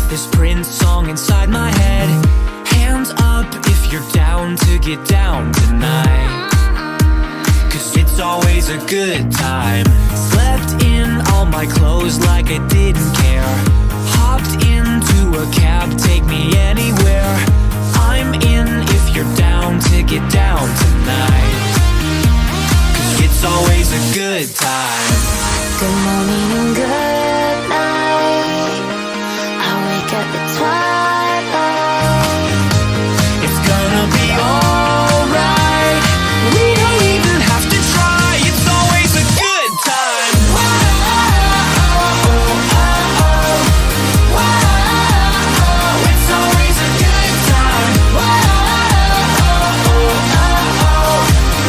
this Prince song inside my head. Hands up if you're down to get down tonight, 'cause it's always a good time. Slept in all my clothes like I didn't care. Hopped into a cab, take me anywhere. I'm in if you're down to get down tonight, 'cause it's always a good time. Good morning and good night. I wake up at twilight. It's gonna be alright. We don't even have to try. It's always a good time. It's always a good time.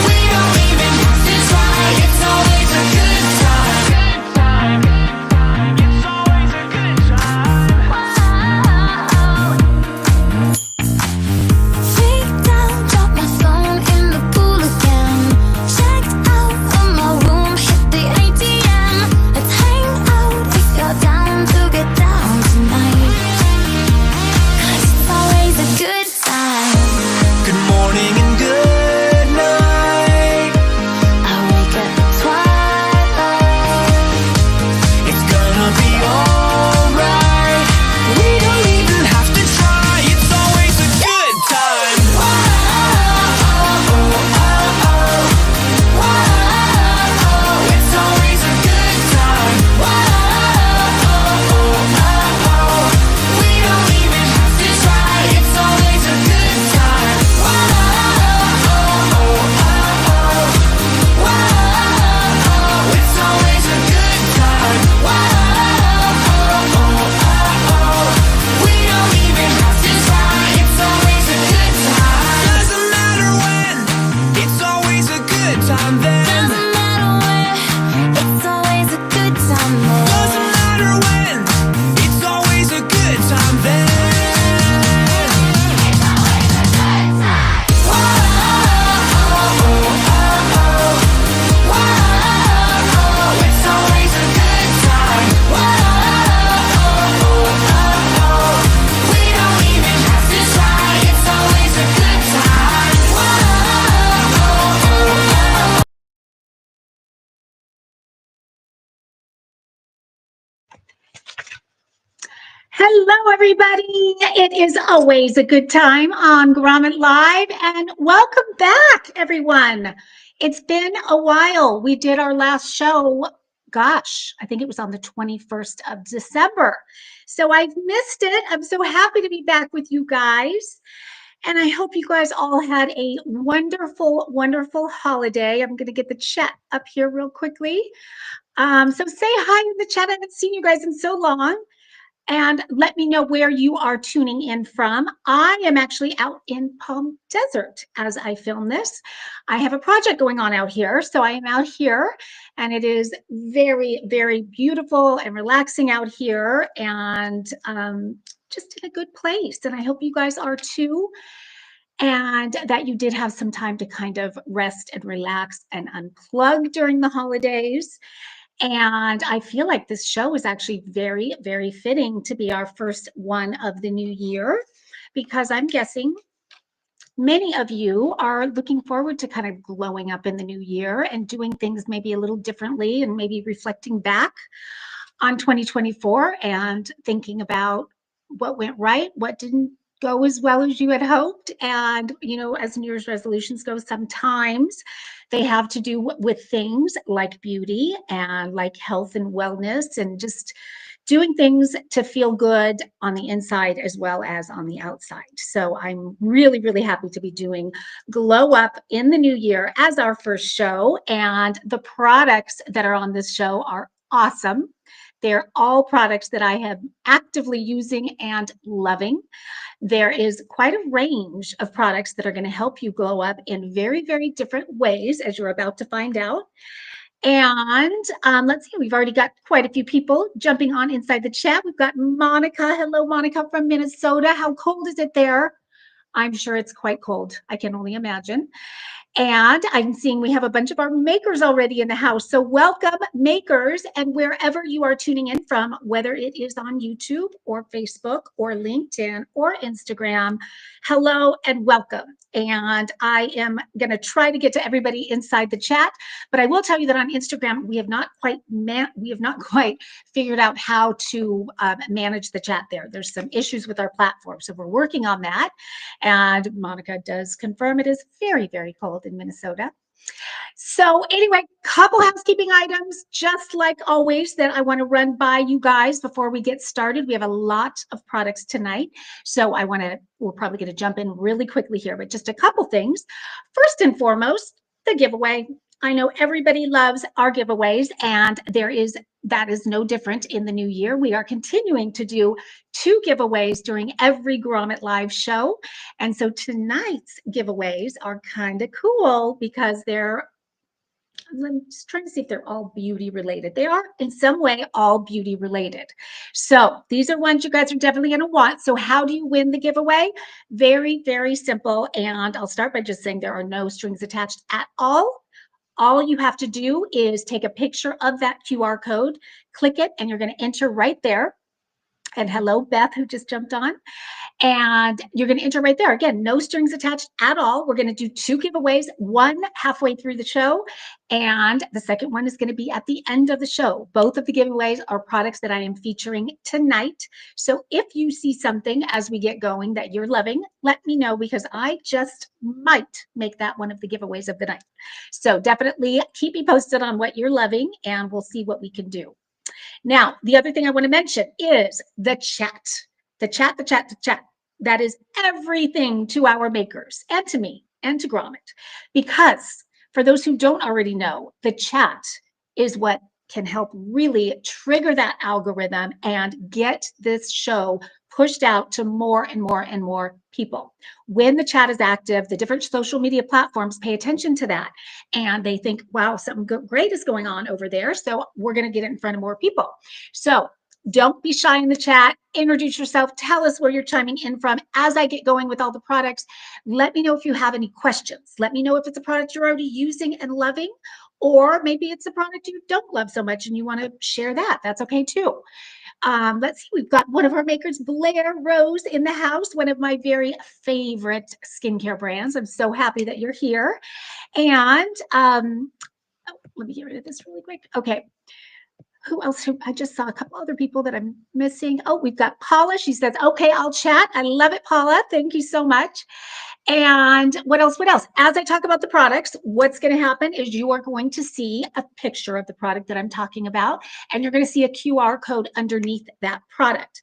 We don't even have to try. It's always a good time. It's always a good time. Freak down, drop my phone in the pool again. Checked out of my room, hit the ATM. Let's hang out if you're down to get down tonight, 'cause it's always a good time. Good morning and good night. I wake up at twilight. It's gonna be alright. We don't even have to try. It's always a good time. It's always a good time. We don't even have to try. It's always a good time. It's always a good time. We don't even have to try. It's always a good time. Doesn't matter when. It's always a good time then. Doesn't matter where, it's always a good time there. Doesn't matter when. It's always a good time then. It's always a good time. It's always a good time. We don't even have to try. It's always a good time. Hello, everybody. It is always a good time on Grommet Live, and welcome back, everyone. It's been a while. We did our last show, gosh, I think it was on the 21st of December. So I've missed it. I'm so happy to be back with you guys. And I hope you guys all had a wonderful, wonderful holiday. I'm going to get the chat up here real quickly. So say hi in the chat. I haven't seen you guys in so long. And let me know where you are tuning in from. I am actually out in Palm Desert as I film this. I have a project going on out here, so I am out here, and it is very, very beautiful and relaxing out here, and just in a good place. And I hope you guys are too, and that you did have some time to kind of rest and relax and unplug during the holidays. And I feel like this show is actually very, very fitting to be our first one of the new year, because I'm guessing many of you are looking forward to kind of glowing up in the new year and doing things maybe a little differently, and maybe reflecting back on 2024 and thinking about what went right, what didn't go as well as you had hoped. And, you know, as New Year's resolutions go, sometimes they have to do with things like beauty and like health and wellness, and just doing things to feel good on the inside as well as on the outside. So I'm really, really happy to be doing Glow Up in the new year as our first show. And the products that are on this show are awesome. They're all products that I have actively using and loving. There is quite a range of products that are going to help you glow up in very, very different ways, as you're about to find out. And let's see, we've already got quite a few people jumping on inside the chat. We've got Monica. Hello, Monica from Minnesota. How cold is it there? I'm sure it's quite cold. I can only imagine. And I'm seeing we have a bunch of our makers already in the house. So welcome, makers, and wherever you are tuning in from, whether it is on YouTube or Facebook or LinkedIn or Instagram, hello and welcome. And I am going to try to get to everybody inside the chat, but I will tell you that on Instagram we have not quite figured out how to manage the chat there. There's some issues with our platform, so we're working on that. And Monica does confirm it is very, very cold in Minnesota. So anyway, couple housekeeping items, just like always, that I want to run by you guys before we get started. We have a lot of products tonight, so we're probably going to jump in really quickly here, but just a couple things. First and foremost, the giveaway. I know everybody loves our giveaways, and that is no different in the new year. We are continuing to do 2 giveaways during every Grommet Live show. And so tonight's giveaways are kind of cool because I'm just trying to see if they're all beauty related. They are in some way all beauty related. So these are ones you guys are definitely going to want. So how do you win the giveaway? Very, very simple. And I'll start by just saying there are no strings attached at all. All you have to do is take a picture of that QR code, click it, and you're going to enter right there. And hello, Beth, who just jumped on. And you're going to enter right there. Again, no strings attached at all. We're going to do 2 giveaways, one halfway through the show, and the second one is going to be at the end of the show. Both of the giveaways are products that I am featuring tonight. So if you see something as we get going that you're loving, let me know, because I just might make that one of the giveaways of the night. So definitely keep me posted on what you're loving, and we'll see what we can do. Now, the other thing I want to mention is the chat. The chat. That is everything to our makers and to me and to Grommet. Because for those who don't already know, the chat is what can help really trigger that algorithm and get this show pushed out to more and more and more people. When the chat is active, the different social media platforms pay attention to that, and they think, wow, something great is going on over there, so we're going to get it in front of more people. So don't be shy in the chat. Introduce yourself. Tell us where you're chiming in from. As I get going with all the products, let me know if you have any questions. Let me know if it's a product you're already using and loving, or maybe it's a product you don't love so much and you want to share that. That's okay too. Let's see, we've got one of our makers, Blair Rose, in the house, one of my very favorite skincare brands. I'm so happy that you're here. And let me get rid of this really quick. Okay. Who else? I just saw a couple other people that I'm missing. Oh, we've got Paula. She says, okay, I'll chat. I love it, Paula. Thank you so much. And what else? As I talk about the products, what's going to happen is you are going to see a picture of the product that I'm talking about, and you're going to see a QR code underneath that product.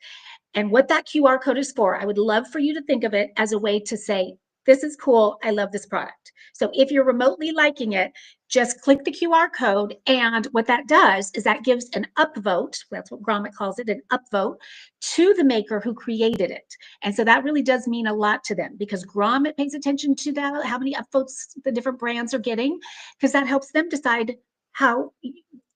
And what that QR code is for, I would love for you to think of it as a way to say, this is cool. I love this product. So if you're remotely liking it, just click the QR code. And what that does is that gives an upvote. That's what Grommet calls it, an upvote to the maker who created it. And so that really does mean a lot to them, because Grommet pays attention to that, how many upvotes the different brands are getting, because that helps them decide how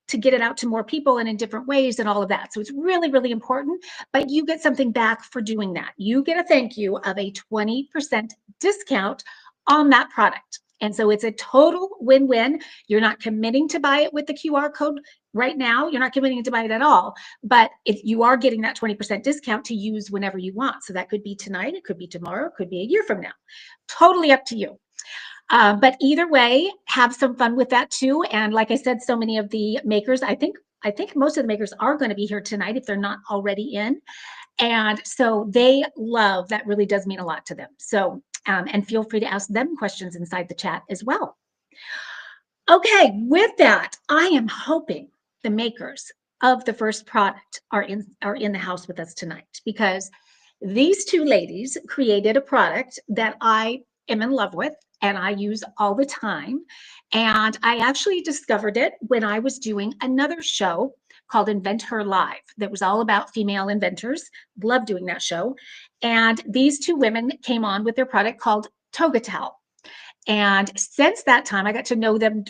to get it out to more people and in different ways and all of that. So it's really, really important, but you get something back for doing that. You get a thank you of a 20% discount on that product. And so it's a total win-win. You're not committing to buy it with the QR code right now. You're not committing to buy it at all, but if you are getting that 20% discount to use whenever you want. So that could be tonight, it could be tomorrow, it could be a year from now. Totally up to you. But either way, have some fun with that too. And like I said, so many of the makers, I think most of the makers are going to be here tonight if they're not already in. And so they love, that really does mean a lot to them. So, and feel free to ask them questions inside the chat as well. Okay, with that, I am hoping the makers of the first product are in the house with us tonight, because these 2 ladies created a product that I am in love with and I use all the time. And I actually discovered it when I was doing another show called Invent Her Live that was all about female inventors. Love doing that show. And these 2 women came on with their product called Toga Towel. And since that time, I got to know them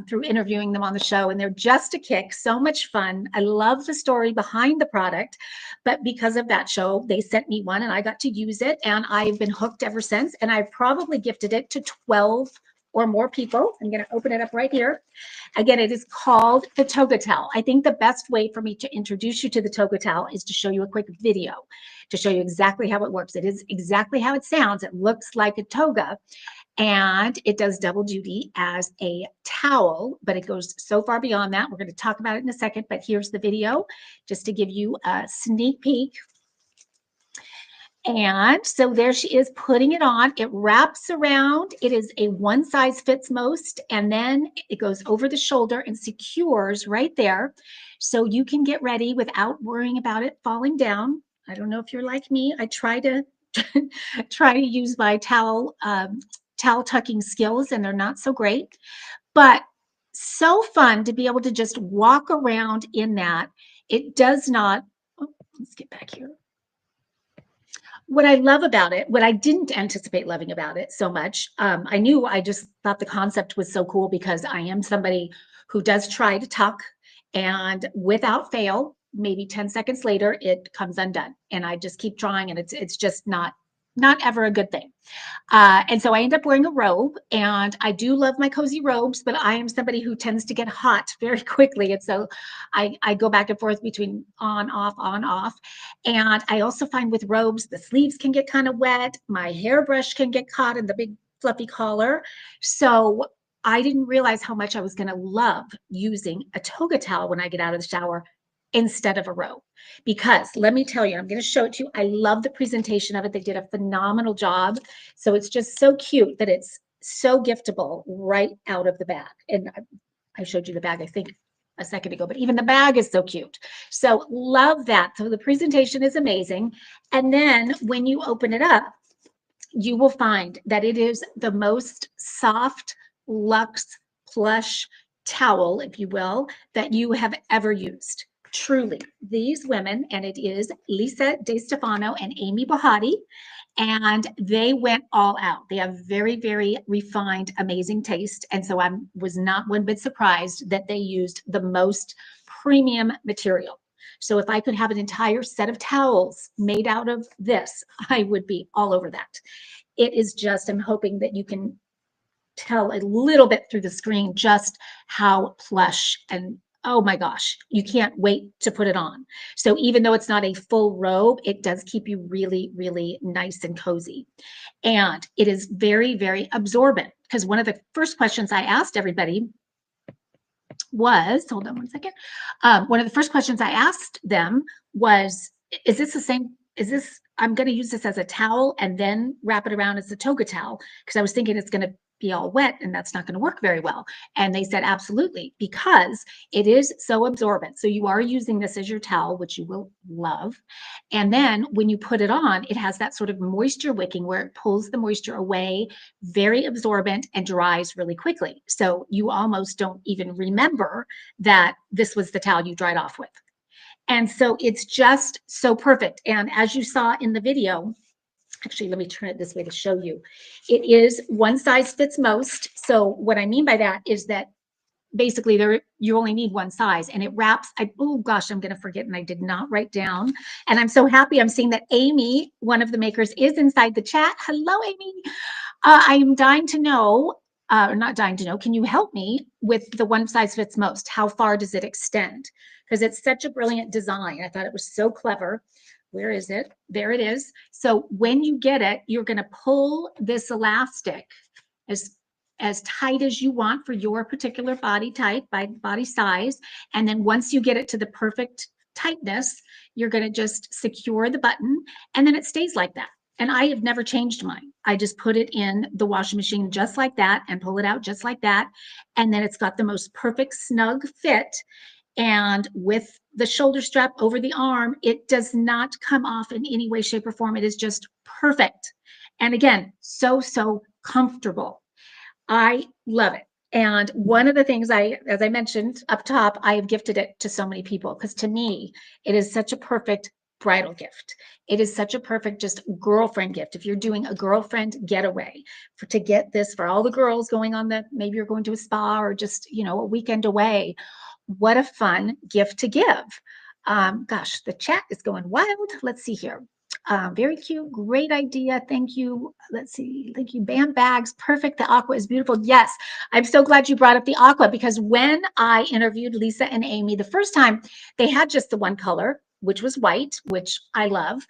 through interviewing them on the show, and they're just a kick, so much fun. I love the story behind the product, but because of that show, they sent me one and I got to use it, and I've been hooked ever since. And I've probably gifted it to 12 or more people. I'm going to open it up right here. Again, it is called the toga towel. I think the best way for me to introduce you to the toga towel is to show you a quick video to show you exactly how it works. It is exactly how it sounds. It looks like a toga, and it does double duty as a towel, but it goes so far beyond that. We're going to talk about it in a second, but here's the video just to give you a sneak peek. And so there she is putting it on. It wraps around. It is a one size fits most, and then it goes over the shoulder and secures right there. So you can get ready without worrying about it falling down. I don't know if you're like me. I try to use my towel tucking skills, and they're not so great, but so fun to be able to just walk around in that. It does not, oh, let's get back here. What I love about it, what I didn't anticipate loving about it so much, I just thought the concept was so cool because I am somebody who does try to tuck, and without fail, maybe 10 seconds later, it comes undone. And I just keep trying, and it's just not ever a good thing. And so I end up wearing a robe, and I do love my cozy robes, but I am somebody who tends to get hot very quickly. And so I go back and forth between on, off, on, off. And I also find with robes, the sleeves can get kind of wet. My hairbrush can get caught in the big fluffy collar. So I didn't realize how much I was going to love using a toga towel when I get out of the shower instead of a robe. Because let me tell you, I'm going to show it to you. I love the presentation of it. They did a phenomenal job. So it's just so cute that it's so giftable right out of the bag. And I showed you the bag, I think, a second ago, but even the bag is so cute. So love that. So the presentation is amazing. And then when you open it up, you will find that it is the most soft, luxe, plush towel, if you will, that you have ever used. Truly, these women, and it is Lisa De Stefano and Amy Bahati, and they went all out. They have very, very refined, amazing taste. And so I was not one bit surprised that they used the most premium material. So if I could have an entire set of towels made out of this, I would be all over that. It is just, I'm hoping that you can tell a little bit through the screen just how plush, and oh my gosh, you can't wait to put it on. So even though it's not a full robe, it does keep you really, really nice and cozy. And it is very, very absorbent, because one of the first questions I asked everybody was, hold on one second. One of the first questions I asked them was, is this the same? Is this, I'm going to use this as a towel and then wrap it around as a toga towel? Because I was thinking it's going to be all wet and that's not going to work very well. And they said, absolutely, because it is so absorbent. So you are using this as your towel, which you will love. And then when you put it on, it has that sort of moisture wicking where it pulls the moisture away, very absorbent, and dries really quickly. So you almost don't even remember that this was the towel you dried off with. And so it's just so perfect. And as you saw in the video, actually, let me turn it this way to show you. It is one size fits most. So what I mean by that is that basically you only need one size, and it wraps. Oh gosh, I'm going to forget, and I did not write down. And I'm so happy I'm seeing that Amy, one of the makers, is inside the chat. Hello, Amy. I am dying to know, or not dying to know, can you help me with the one size fits most? How far does it extend? Because it's such a brilliant design. I thought it was so clever. Where is it? There it is. So when you get it, you're going to pull this elastic as tight as you want for your particular body type, by body size. And then once you get it to the perfect tightness, you're going to just secure the button, and then it stays like that. And I have never changed mine. I just put it in the washing machine just like that and pull it out just like that. And then it's got the most perfect snug fit. And with the shoulder strap over the arm, it does not come off in any way, shape, or form. It is just perfect. And again, so comfortable. I love it. And one of the things as I mentioned up top, I have gifted it to so many people, because to me, it is such a perfect bridal gift. It is such a perfect just girlfriend gift. If you're doing a girlfriend getaway, to get this for all the girls going on maybe you're going to a spa or just, a weekend away. What a fun gift to give. Gosh, the chat is going wild. Let's see here. Very cute. Great idea. Thank you. Let's see. Thank you. Bam bags. Perfect. The aqua is beautiful. Yes. I'm so glad you brought up the aqua because when I interviewed Lisa and Amy the first time, they had just the one color, which was white, which I love,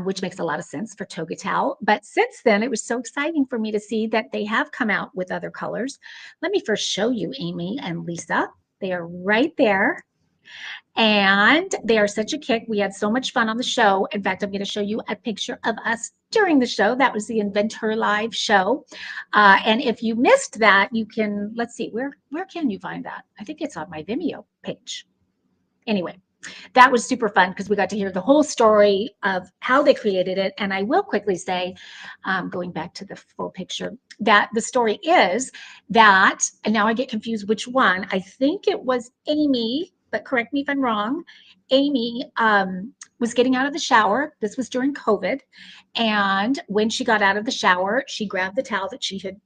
which makes a lot of sense for toga towel. But since then, it was so exciting for me to see that they have come out with other colors. Let me first show you Amy and Lisa. They are right there. And they are such a kick. We had so much fun on the show. In fact, I'm going to show you a picture of us during the show. That was the Inventor Live show. And if you missed that, you can, let's see, where can you find that? I think it's on my Vimeo page. Anyway, that was super fun because we got to hear the whole story of how they created it. And I will quickly say, going back to the full picture, that the story is that, and now I get confused which one, I think it was Amy, but correct me if I'm wrong. Amy was getting out of the shower. This was during COVID. And when she got out of the shower, she grabbed the towel that she had,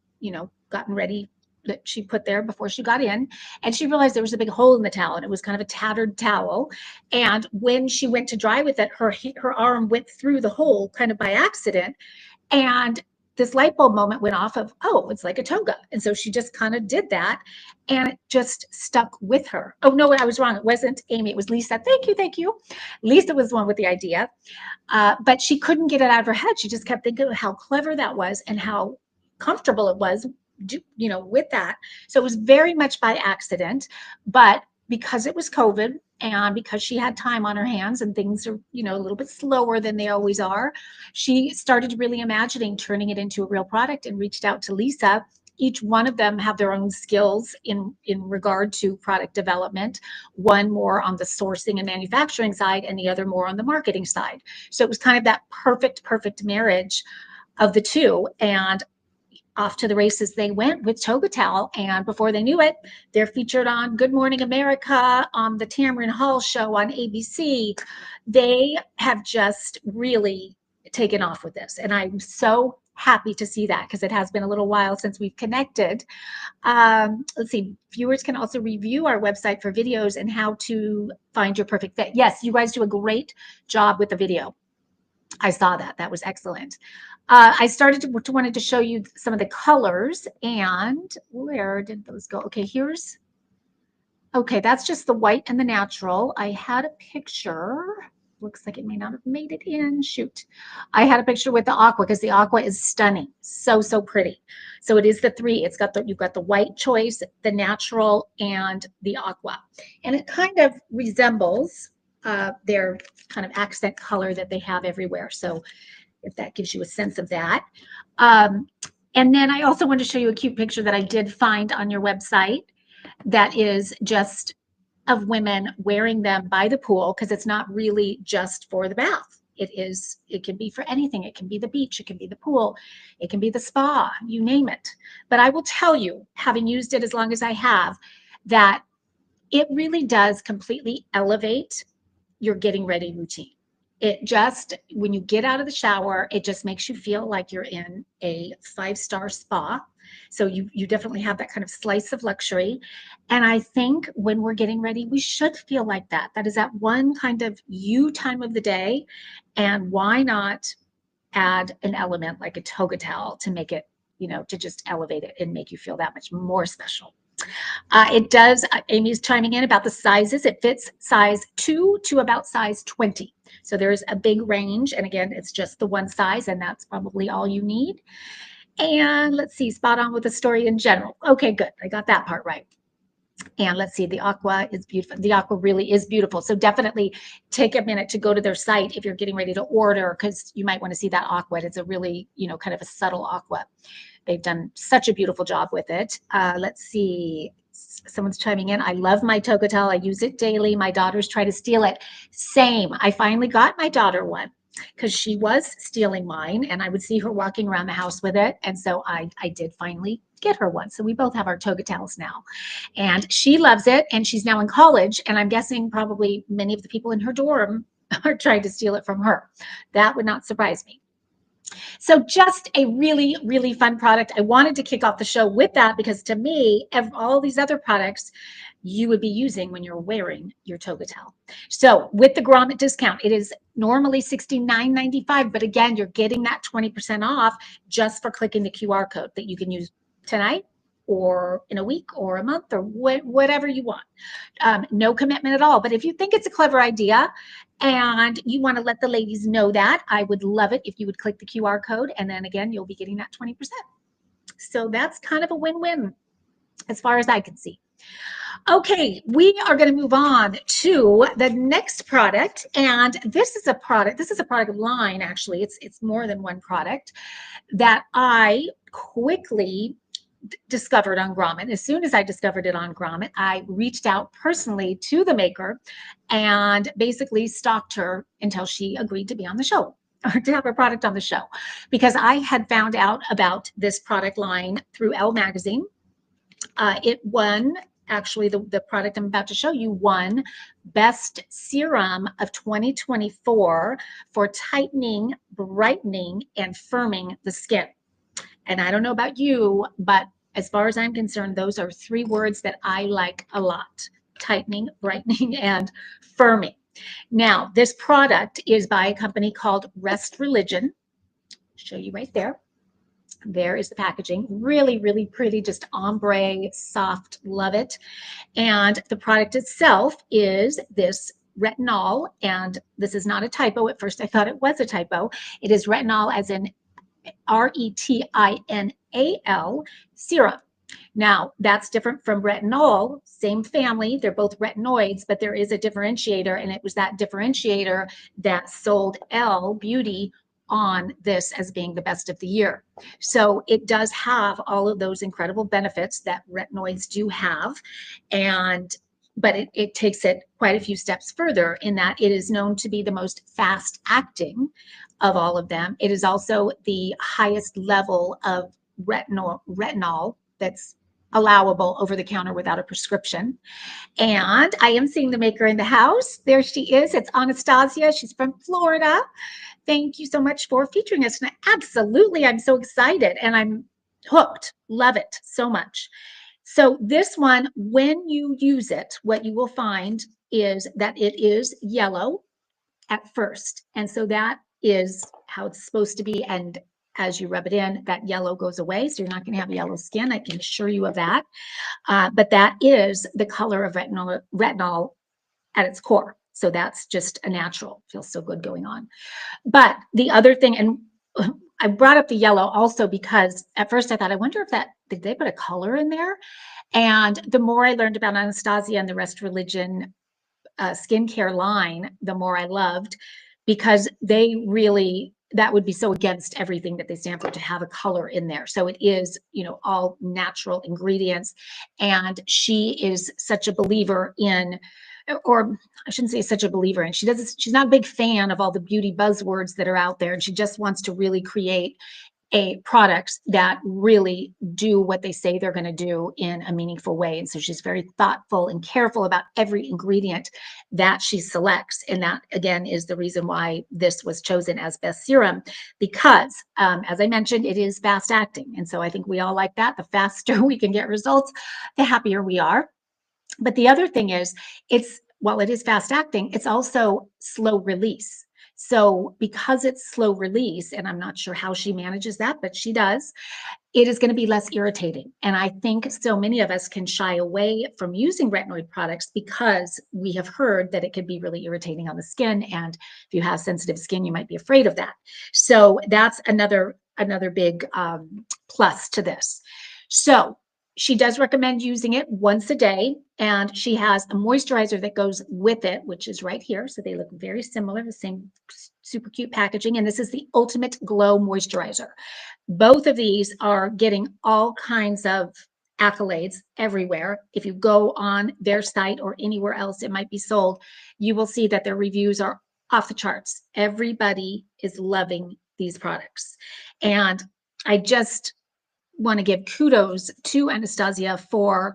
gotten ready, that she put there before she got in. And she realized there was a big hole in the towel and it was kind of a tattered towel. And when she went to dry with it, her arm went through the hole kind of by accident. And this light bulb moment went off of, oh, it's like a toga. And so she just kind of did that and it just stuck with her. Oh, no, I was wrong. It wasn't Amy. It was Lisa. Thank you. Thank you. Lisa was the one with the idea. But she couldn't get it out of her head. She just kept thinking of how clever that was and how comfortable it was, with that. So it was very much by accident, but because it was COVID and because she had time on her hands and things are, a little bit slower than they always are, she started really imagining turning it into a real product and reached out to Lisa. Each one of them have their own skills in regard to product development, one more on the sourcing and manufacturing side and the other more on the marketing side. So it was kind of that perfect marriage of the two. And off to the races they went with Toga Towel. And before they knew it, they're featured on Good Morning America, on the Tamron Hall show on ABC. They have just really taken off with this. And I'm so happy to see that because it has been a little while since we've connected. Let's see, viewers can also review our website for videos and how to find your perfect fit. Yes, you guys do a great job with the video. I saw that. That was excellent. I started to wanted to show you some of the colors, and where did those go? Okay, okay, that's just the white and the natural. I had a picture. Looks like it may not have made it in. Shoot. I had a picture with the aqua because the aqua is stunning. So pretty. So it is the three. You've got the white choice, the natural, and the aqua. And it kind of resembles their kind of accent color that they have everywhere. So if that gives you a sense of that. And then I also want to show you a cute picture that I did find on your website that is just of women wearing them by the pool because it's not really just for the bath. It can be for anything. It can be the beach, it can be the pool, it can be the spa, you name it. But I will tell you, having used it as long as I have, that it really does completely elevate your getting ready routine. It just, when you get out of the shower, it just makes you feel like you're in a 5-star spa. So you definitely have that kind of slice of luxury. And I think when we're getting ready, we should feel like that. That is that one kind of you time of the day. And why not add an element like a toga towel to make it, to just elevate it and make you feel that much more special. It does, Amy's chiming in about the sizes. It fits size 2 to about size 20. So there's a big range. And again, it's just the one size, and that's probably all you need. And let's see, spot on with the story in general. Okay, good. I got that part right. And let's see, the aqua is beautiful. The aqua really is beautiful. So definitely take a minute to go to their site if you're getting ready to order, because you might want to see that aqua. It's a really, kind of a subtle aqua. They've done such a beautiful job with it. Let's see. Someone's chiming in. I love my toga towel. I use it daily. My daughters try to steal it. Same. I finally got my daughter one because she was stealing mine and I would see her walking around the house with it. And so I did finally get her one. So we both have our toga towels now. And she loves it. And she's now in college. And I'm guessing probably many of the people in her dorm are trying to steal it from her. That would not surprise me. So just a really, really fun product. I wanted to kick off the show with that because to me, all these other products you would be using when you're wearing your toga towel. So with the Grommet discount, it is normally $69.95, but again, you're getting that 20% off just for clicking the QR code that you can use tonight or in a week or a month or whatever you want. No commitment at all. But if you think it's a clever idea and you want to let the ladies know that, I would love it if you would click the QR code. And then again, you'll be getting that 20%. So that's kind of a win-win as far as I can see. Okay, we are going to move on to the next product, and this is a product line. Actually, it's more than one product that I quickly discovered on Grommet. As soon as I discovered it on Grommet, I reached out personally to the maker and basically stalked her until she agreed to be on the show, or to have her product on the show, because I had found out about this product line through Elle magazine. It won, actually, the product I'm about to show you won Best Serum of 2024 for tightening, brightening, and firming the skin. And I don't know about you, but as far as I'm concerned, those are three words that I like a lot: tightening, brightening, and firming. Now, this product is by a company called Rest Religion. I'll show you right there. There is the packaging. Really, really pretty, just ombre, soft, love it. And the product itself is this retinol, and this is not a typo. At first I thought it was a typo. It is retinol, as in retinal serum. Now, that's different from retinol, same family. They're both retinoids, but there is a differentiator, and it was that differentiator that sold Elle Beauty on this as being the best of the year. So it does have all of those incredible benefits that retinoids do have, but it takes it quite a few steps further in that it is known to be the most fast acting of all of them. It is also the highest level of retinol that's allowable over the counter without a prescription. And I am seeing the maker in the house. There she is. It's Anastasia. She's from Florida. Thank you so much for featuring us. And absolutely, I'm so excited and I'm hooked. Love it so much. So this one, when you use it, what you will find is that it is yellow at first. And so that is how it's supposed to be. And as you rub it in, that yellow goes away. So you're not going to have yellow skin. I can assure you of that. But that is the color of retinol at its core. So that's just a natural. Feels so good going on. But the other thing, and I brought up the yellow also because at first I thought, I wonder if did they put a color in there? And the more I learned about Anastasia and the Rest Religion skincare line, the more I loved, because they really, that would be so against everything that they stand for to have a color in there. So it is, all natural ingredients. And she is such a believer in, or I shouldn't say such a believer in, she's not a big fan of all the beauty buzzwords that are out there. And she just wants to really create products that really do what they say they're going to do in a meaningful way. And so she's very thoughtful and careful about every ingredient that she selects. And that, again, is the reason why this was chosen as best serum, because as I mentioned, it is fast acting. And so I think we all like that. The faster we can get results, the happier we are. But the other thing is, while it is fast acting, it's also slow release. So because it's slow release, and I'm not sure how she manages that, but she does, it is going to be less irritating. And I think so many of us can shy away from using retinoid products because we have heard that it could be really irritating on the skin. And if you have sensitive skin, you might be afraid of that. So that's another big plus to this. So she does recommend using it once a day, and she has a moisturizer that goes with it, which is right here. So they look very similar, the same super cute packaging. And this is the Ultimate Glow Moisturizer. Both of these are getting all kinds of accolades everywhere. If you go on their site or anywhere else it might be sold, you will see that their reviews are off the charts. Everybody is loving these products. And I just want to give kudos to Anastasia for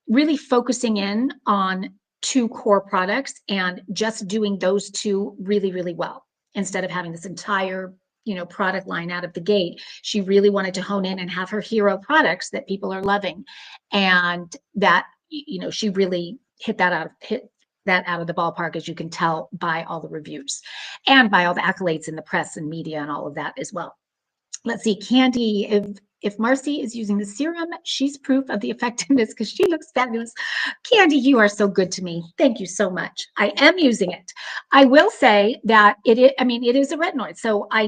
really focusing in on two core products and just doing those two really, really well, instead of having this entire product line out of the gate. She really wanted to hone in and have her hero products that people are loving, and that she really hit that out of the ballpark, as you can tell by all the reviews and by all the accolades in the press and media and all of that as well. Let's see, Candy, if Marcy is using the serum, she's proof of the effectiveness because she looks fabulous. Candy, you are so good to me. Thank you so much. I am using it. I will say that it is, I mean, it is a retinoid. So I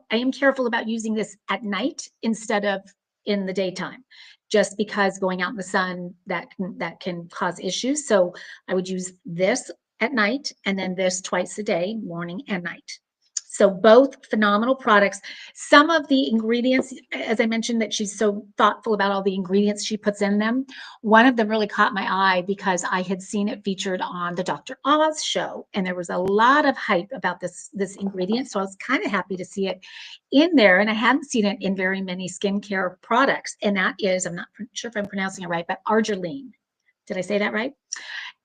am careful about using this at night instead of in the daytime, just because going out in the sun, that can cause issues. So I would use this at night and then this twice a day, morning and night. So both phenomenal products. Some of the ingredients, as I mentioned, that she's so thoughtful about all the ingredients she puts in them. One of them really caught my eye because I had seen it featured on the Dr. Oz show, and there was a lot of hype about this ingredient. So I was kind of happy to see it in there, and I hadn't seen it in very many skincare products. And that is, I'm not sure if I'm pronouncing it right, but arginine. Did I say that right?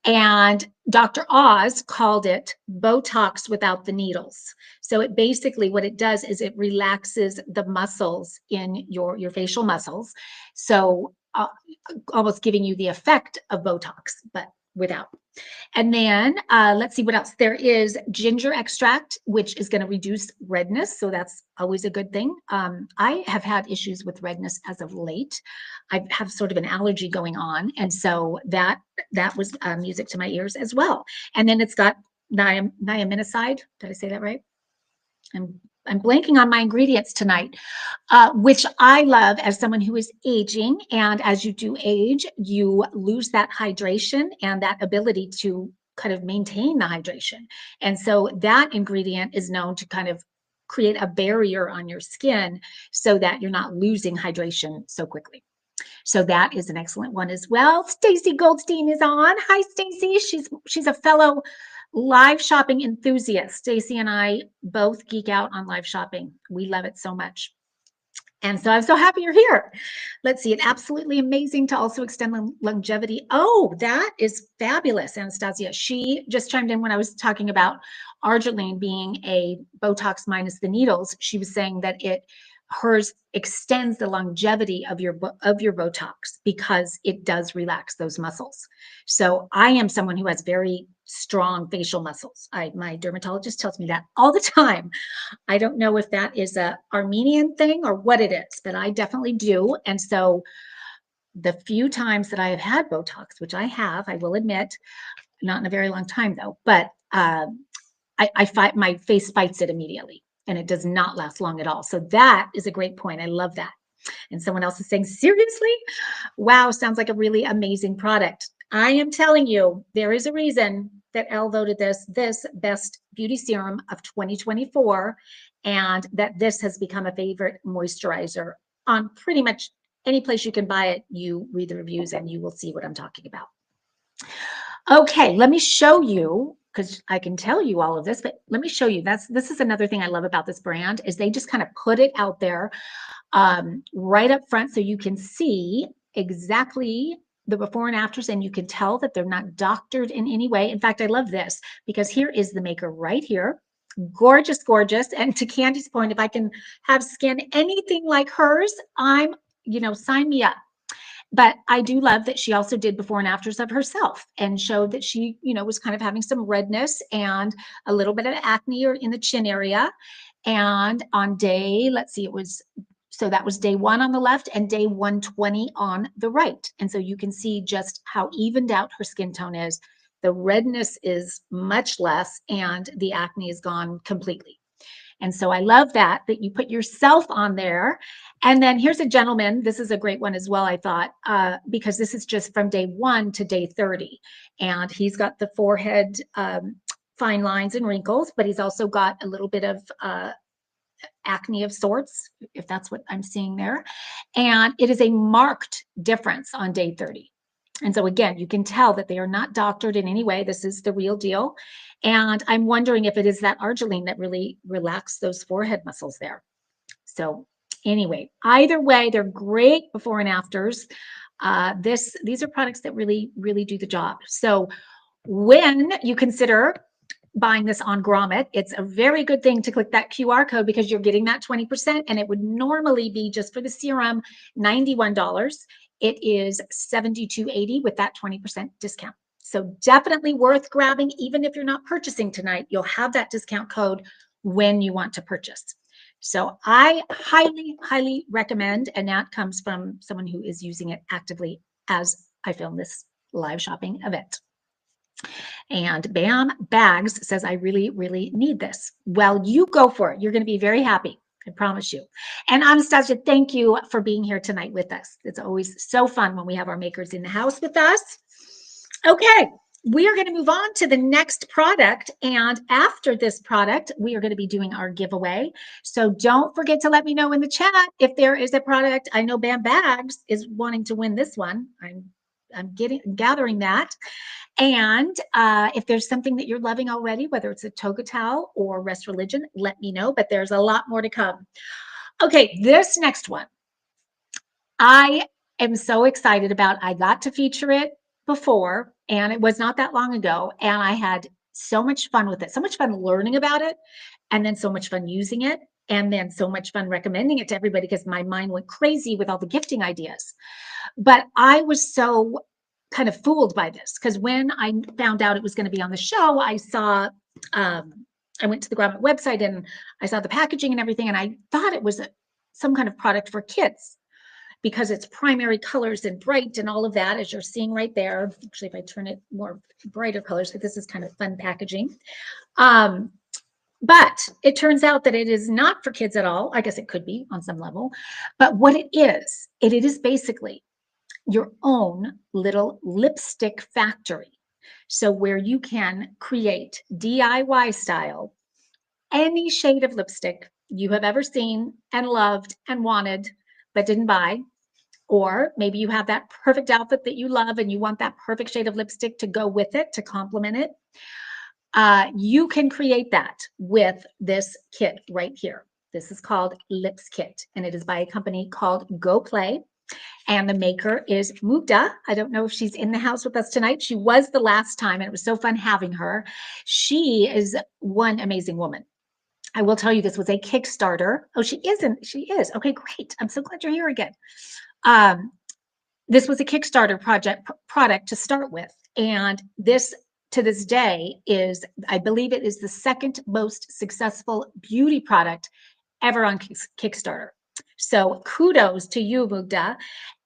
And Dr. Oz called it Botox without the needles. So it basically, what it does is it relaxes the muscles in your facial muscles. So almost giving you the effect of Botox, but without. And then let's see what else. There is ginger extract, which is going to reduce redness. So that's always a good thing. I have had issues with redness as of late. I have sort of an allergy going on. And so that was music to my ears as well. And then it's got niaminoside. Did I say that right? I'm blanking on my ingredients tonight, which I love as someone who is aging. And as you do age, you lose that hydration and that ability to kind of maintain the hydration. And so that ingredient is known to kind of create a barrier on your skin so that you're not losing hydration so quickly. So that is an excellent one as well. Stacy Goldstein is on. Hi, Stacy. She's a fellow live shopping enthusiast. Stacy and I both geek out on live shopping. We love it so much. And so I'm so happy you're here. Let's see. It's absolutely amazing to also extend longevity. Oh, that is fabulous, Anastasia. She just chimed in when I was talking about arginine being a Botox minus the needles. She was saying that hers extends the longevity of your Botox because it does relax those muscles. So I am someone who has very strong facial muscles. My dermatologist tells me that all the time. I don't know if that is a Armenian thing or what it is, but I definitely do. And so the few times that I have had Botox, which I will admit, not in a very long time though, but I find my face fights it immediately. And it does not last long at all. So that is a great point. I love that. And someone else is saying, seriously? Wow, sounds like a really amazing product. I am telling you, there is a reason that Elle voted this best beauty serum of 2024, and that this has become a favorite moisturizer on pretty much any place you can buy it. You read the reviews and you will see what I'm talking about. Okay, let me show you, because I can tell you all of this, but let me show you. This is another thing I love about this brand is they just kind of put it out there right up front so you can see exactly the before and afters, and you can tell that they're not doctored in any way. In fact, I love this because here is the maker right here. Gorgeous, gorgeous. And to Candy's point, if I can have skin anything like hers, sign me up. But I do love that she also did before and afters of herself and showed that she, was kind of having some redness and a little bit of acne or in the chin area. And on day, let's see, so that was day 1 on the left and day 120 on the right. And so you can see just how evened out her skin tone is. The redness is much less and the acne is gone completely. And so I love that you put yourself on there. And then here's a gentleman. This is a great one as well, I thought, because this is just from day 1 to day 30. And he's got the forehead fine lines and wrinkles, but he's also got a little bit of acne of sorts, if that's what I'm seeing there. And it is a marked difference on day 30. And so again, you can tell that they are not doctored in any way. This is the real deal. And I'm wondering if it is that arginine that really relaxed those forehead muscles there. So anyway, either way, they're great before and afters. These are products that really, really do the job. So when you consider buying this on Grommet, it's a very good thing to click that QR code because you're getting that 20%, and it would normally be just for the serum $91. It is $72.80 with that 20% discount. So definitely worth grabbing. Even if you're not purchasing tonight, you'll have that discount code when you want to purchase. So I highly, highly recommend, and that comes from someone who is using it actively as I film this live shopping event. And Bam Bags says, I really, really need this. Well, you go for it. You're going to be very happy. I promise you. And Anastasia, thank you for being here tonight with us. It's always so fun when we have our makers in the house with us. Okay, we are going to move on to the next product. And after this product, we are going to be doing our giveaway. So don't forget to let me know in the chat if there is a product. I know Bam Bags is wanting to win this one. I'm gathering that. And if there's something that you're loving already, whether it's a toga towel or Rest Religion, let me know, but there's a lot more to come. Okay, this next one, I am so excited about. I got to feature it before, and it was not that long ago, and I had so much fun with it, so much fun learning about it, and then so much fun using it, and then so much fun recommending it to everybody because my mind went crazy with all the gifting ideas. But I was so kind of fooled by this because when I found out it was going to be on the show, I saw, I went to the Grommet website and I saw the packaging and everything, and I thought it was some kind of product for kids because it's primary colors and bright and all of that, as you're seeing right there. Actually, if I turn it more brighter colors, this is kind of fun packaging. But it turns out that it is not for kids at all. I guess it could be on some level, but what it is basically your own little lipstick factory. So where you can create DIY style, any shade of lipstick you have ever seen and loved and wanted, but didn't buy. Or maybe you have that perfect outfit that you love and you want that perfect shade of lipstick to go with it, to complement it. You can create that with this kit right here. This is called Lips Kit, and it is by a company called Go Play. And the maker is Mugda. I don't know if she's in the house with us tonight. She was the last time, and it was so fun having her. She is one amazing woman. I will tell you, this was a Kickstarter. Oh, she isn't. She is. Okay, great. I'm so glad you're here again. This was a Kickstarter product to start with. And this, to this day, is, I believe it is the second most successful beauty product ever on Kickstarter. So kudos to you, Mugda.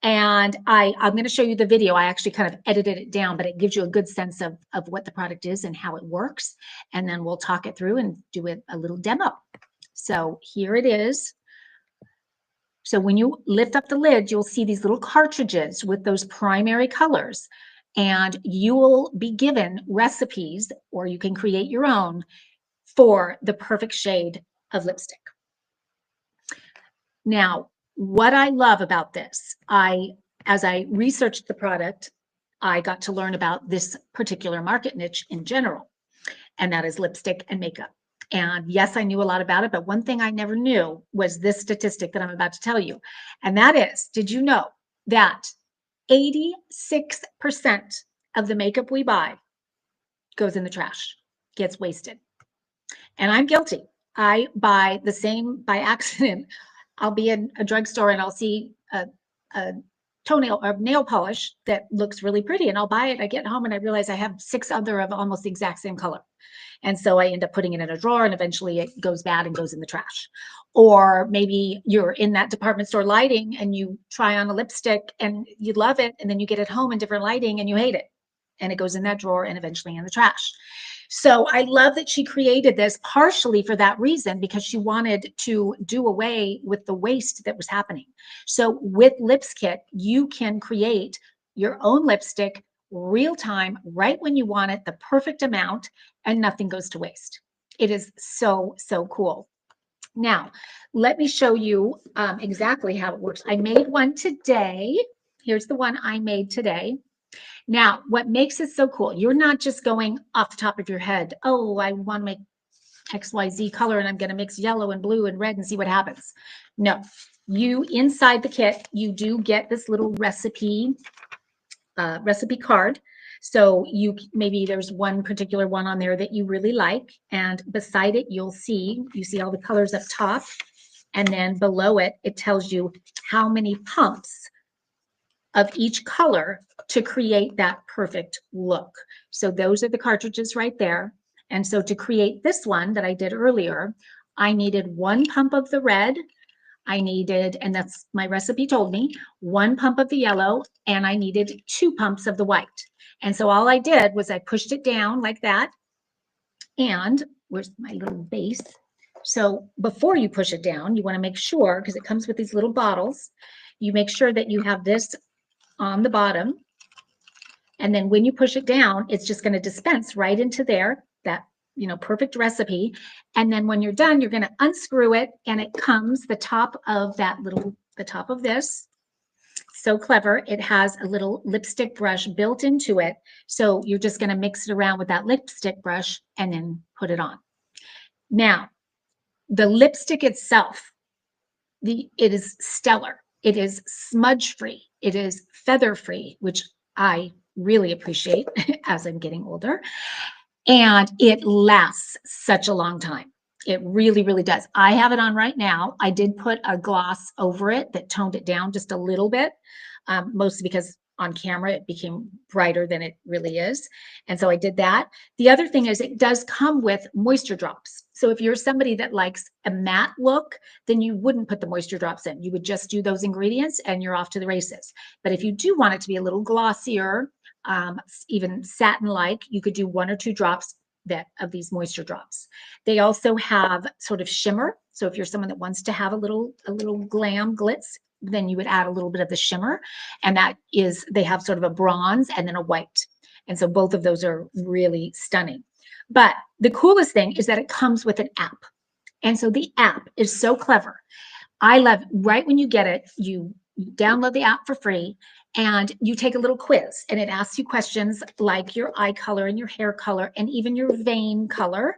And I'm going to show you the video. I actually kind of edited it down, but it gives you a good sense of what the product is and how it works. And then we'll talk it through and do a little demo. So here it is. So when you lift up the lid, you'll see these little cartridges with those primary colors. And you will be given recipes, or you can create your own, for the perfect shade of lipstick. Now, what I love about this, as I researched the product, I got to learn about this particular market niche in general, and that is lipstick and makeup. And yes, I knew a lot about it, but one thing I never knew was this statistic that I'm about to tell you. And that is, did you know that 86% of the makeup we buy goes in the trash, gets wasted? And I'm guilty. I buy the same by accident. I'll be in a drugstore and I'll see a toenail or nail polish that looks really pretty, and I'll buy it. I get home and I realize I have 6 other of almost the exact same color. And so I end up putting it in a drawer, and eventually it goes bad and goes in the trash. Or maybe you're in that department store lighting and you try on a lipstick and you love it, and then you get it home in different lighting and you hate it, and it goes in that drawer and eventually in the trash. So I love that she created this partially for that reason, because she wanted to do away with the waste that was happening. So with Lips Kit, you can create your own lipstick real time, right when you want it, the perfect amount, and nothing goes to waste. It is so, so cool. Now, let me show you exactly how it works. I made one today. Here's the one I made today. Now, what makes it so cool, you're not just going off the top of your head, oh, I want to make XYZ color and I'm going to mix yellow and blue and red and see what happens. No, you, inside the kit, you do get this little recipe card. So maybe there's one particular one on there that you really like, and beside it, you see all the colors up top, and then below it, it tells you how many pumps of each color to create that perfect look. So those are the cartridges right there. And so to create this one that I did earlier, I needed 1 pump of the red. I needed, and that's my recipe told me, 1 pump of the yellow, and I needed 2 pumps of the white. And so all I did was I pushed it down like that. And where's my little base? So before you push it down, you want to make sure, because it comes with these little bottles, you make sure that you have this on the bottom. And then when you push it down, it's just going to dispense right into there, that, perfect recipe. And then when you're done, you're going to unscrew it, and it comes the top of the top of this. So clever. It has a little lipstick brush built into it. So you're just going to mix it around with that lipstick brush and then put it on. Now, the lipstick itself, it is stellar. It is smudge free. It is feather free, which I really appreciate as I'm getting older. And it lasts such a long time. It really, really does. I have it on right now. I did put a gloss over it that toned it down just a little bit, mostly because on camera it became brighter than it really is. And so I did that. The other thing is it does come with moisture drops. So if you're somebody that likes a matte look, then you wouldn't put the moisture drops in. You would just do those ingredients and you're off to the races. But if you do want it to be a little glossier, even satin-like, you could do 1 or 2 drops of these moisture drops. They also have sort of shimmer. So if you're someone that wants to have a little glam glitz, then you would add a little bit of the shimmer. And that is, they have sort of a bronze and then a white. And so both of those are really stunning. But the coolest thing is that it comes with an app. And so the app is so clever. I love, right when you get it, you download the app for free, and you take a little quiz, and it asks you questions like your eye color and your hair color and even your vein color.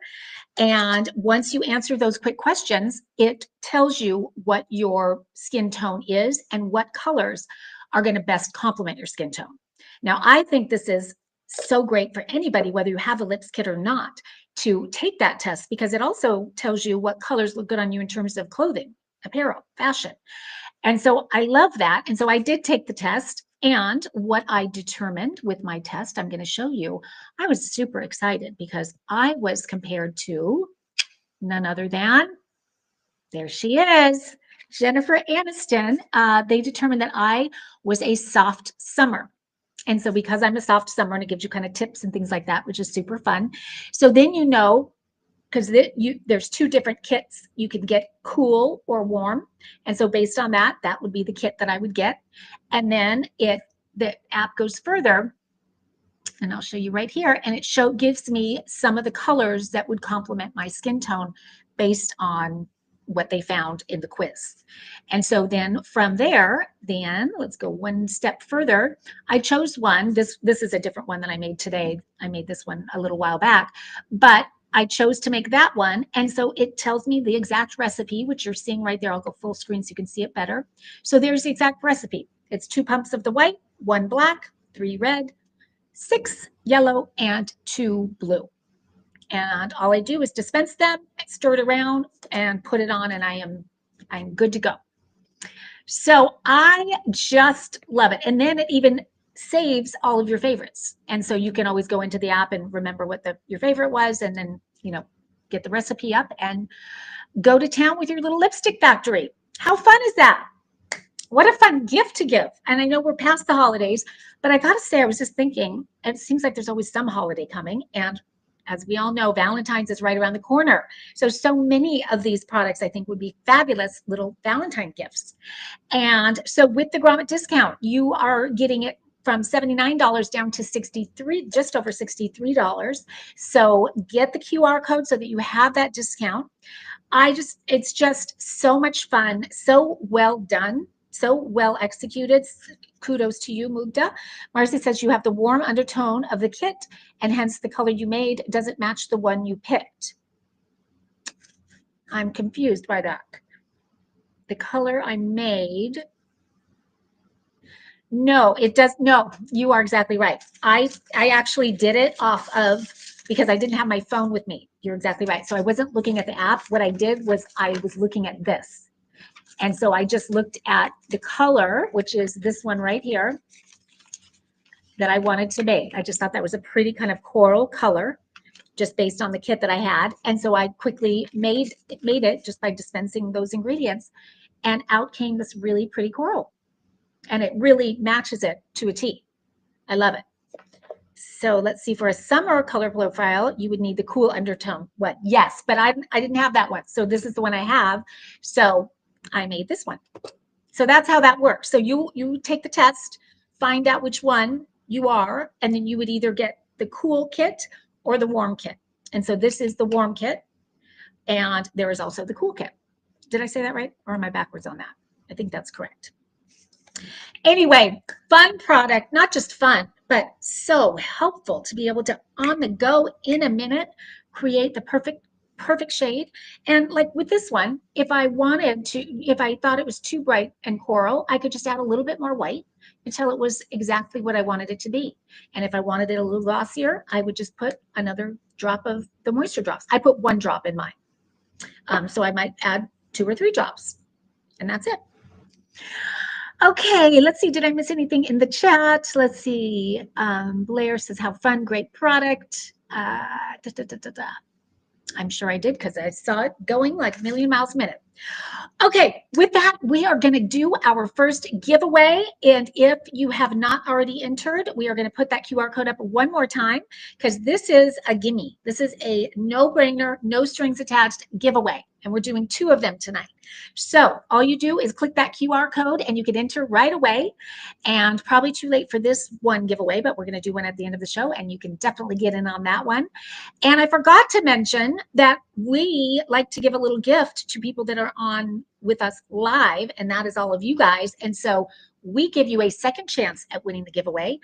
And once you answer those quick questions, it tells you what your skin tone is and what colors are going to best complement your skin tone. Now, I think this is so great for anybody, whether you have a lips kit or not, to take that test, because it also tells you what colors look good on you in terms of clothing, apparel, fashion. And so I love that. And so I did take the test, and what I determined with my test, I'm going to show you. I was super excited because I was compared to none other than, there she is, Jennifer Aniston. They determined that I was a soft summer. And so because I'm a soft summer, and it gives you kind of tips and things like that, which is super fun. So then because there's 2 different kits. You can get cool or warm. And so based on that, that would be the kit that I would get. And then the app goes further, and I'll show you right here. And it gives me some of the colors that would complement my skin tone based on what they found in the quiz. And so then from there, let's go 1 step further. I chose one. This is a different one than I made today. I made this one a little while back, but I chose to make that one. And so it tells me the exact recipe, which you're seeing right there. I'll go full screen so you can see it better. So there's the exact recipe. It's 2 pumps of the white, 1 black, 3 red, 6 yellow, and 2 blue. And all I do is dispense them, stir it around, and put it on, and I'm good to go. So I just love it. And then it even saves all of your favorites. And so you can always go into the app and remember what your favorite was, and then, get the recipe up and go to town with your little lipstick factory. How fun is that? What a fun gift to give. And I know we're past the holidays, but I got to say, I was just thinking, it seems like there's always some holiday coming. And as we all know, Valentine's is right around the corner. So many of these products, I think, would be fabulous little Valentine gifts. And so with the Grommet discount, you are getting it from $79 down to $63, just over $63. So get the QR code so that you have that discount. It's just so much fun, so well done, so well executed. Kudos to you, Mugda. Marcy says you have the warm undertone of the kit, and hence the color you made doesn't match the one you picked. I'm confused by that. The color I made. No, it does. No, you are exactly right. I actually did it off of, because I didn't have my phone with me. You're exactly right. So I wasn't looking at the app. What I did was I was looking at this. And so I just looked at the color, which is this one right here, that I wanted to make. I just thought that was a pretty kind of coral color, just based on the kit that I had. And so I quickly made it just by dispensing those ingredients. And out came this really pretty coral. And it really matches it to a T. I love it. So let's see, for a summer color profile, you would need the cool undertone. What? Yes, but I didn't have that one. So this is the one I have. So I made this one. So that's how that works. So you take the test, find out which one you are, and then you would either get the cool kit or the warm kit. And so this is the warm kit, and there is also the cool kit. Did I say that right? Or am I backwards on that? I think that's correct. Anyway, fun product, not just fun, but so helpful to be able to, on the go, in a minute, create the perfect shade. And like with this one, if I thought it was too bright and coral, I could just add a little bit more white until it was exactly what I wanted it to be. And if I wanted it a little glossier, I would just put another drop of the moisture drops. I put 1 drop in mine. So I might add 2 or 3 drops, and that's it. Okay, let's see. Did I miss anything in the chat? Let's see. Blair says, "How fun, great product." I'm sure I did, because I saw it going like a million miles a minute. Okay, with that, we are going to do our first giveaway. And if you have not already entered, we are going to put that QR code up one more time, because this is a gimme. This is a no-brainer, no strings attached giveaway. And we're doing 2 of them tonight. So all you do is click that QR code and you can enter right away. And probably too late for this one giveaway, but we're going to do one at the end of the show, and you can definitely get in on that one. And I forgot to mention that we like to give a little gift to people that are on with us live, and that is all of you guys. And so we give you a second chance at winning the giveaway.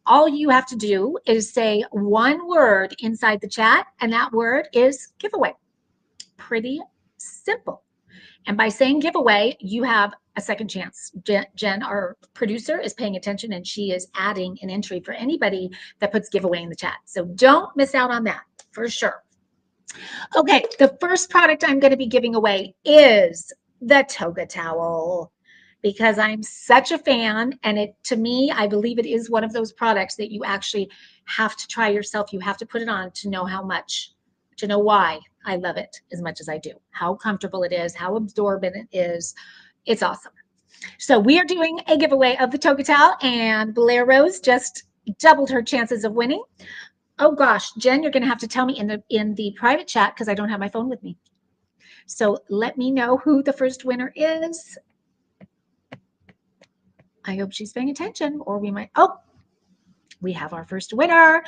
All you have to do is say 1 word inside the chat, and that word is giveaway. Pretty simple. And by saying giveaway, you have a second chance. Jen, our producer, is paying attention, and she is adding an entry for anybody that puts giveaway in the chat. So don't miss out on that, for sure. Okay, the first product I'm going to be giving away is the toga towel, because I'm such a fan, and to me, I believe it is one of those products that you actually have to try yourself. You have to put it on to know how much, to know why I love it as much as I do, how comfortable it is, how absorbent it is. It's awesome. So we are doing a giveaway of the toga towel, and Blair Rose just doubled her chances of winning. Oh gosh, Jen, you're going to have to tell me in the private chat, because I don't have my phone with me. So let me know who the first winner is. I hope she's paying attention, or we might. Oh, we have our first winner.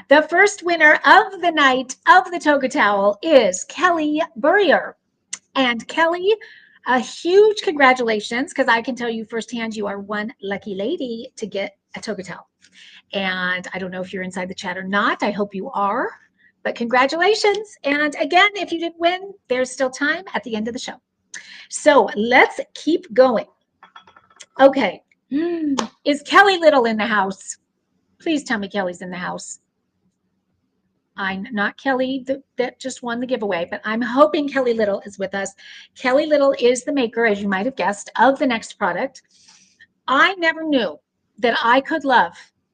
The first winner of the night of the toga towel is Kelly Burrier. And Kelly, a huge congratulations, because I can tell you firsthand, you are one lucky lady to get a toga towel. And I don't know if you're inside the chat or not. I hope you are, but congratulations. And again, if you didn't win, there's still time at the end of the show. So let's keep going. Okay. Is Kelly Little in the house? Please tell me Kelly's in the house. I'm not Kelly that just won the giveaway, but I'm hoping Kelly Little is with us. Kelly Little is the maker, as you might have guessed, of the next product. I never knew that I could love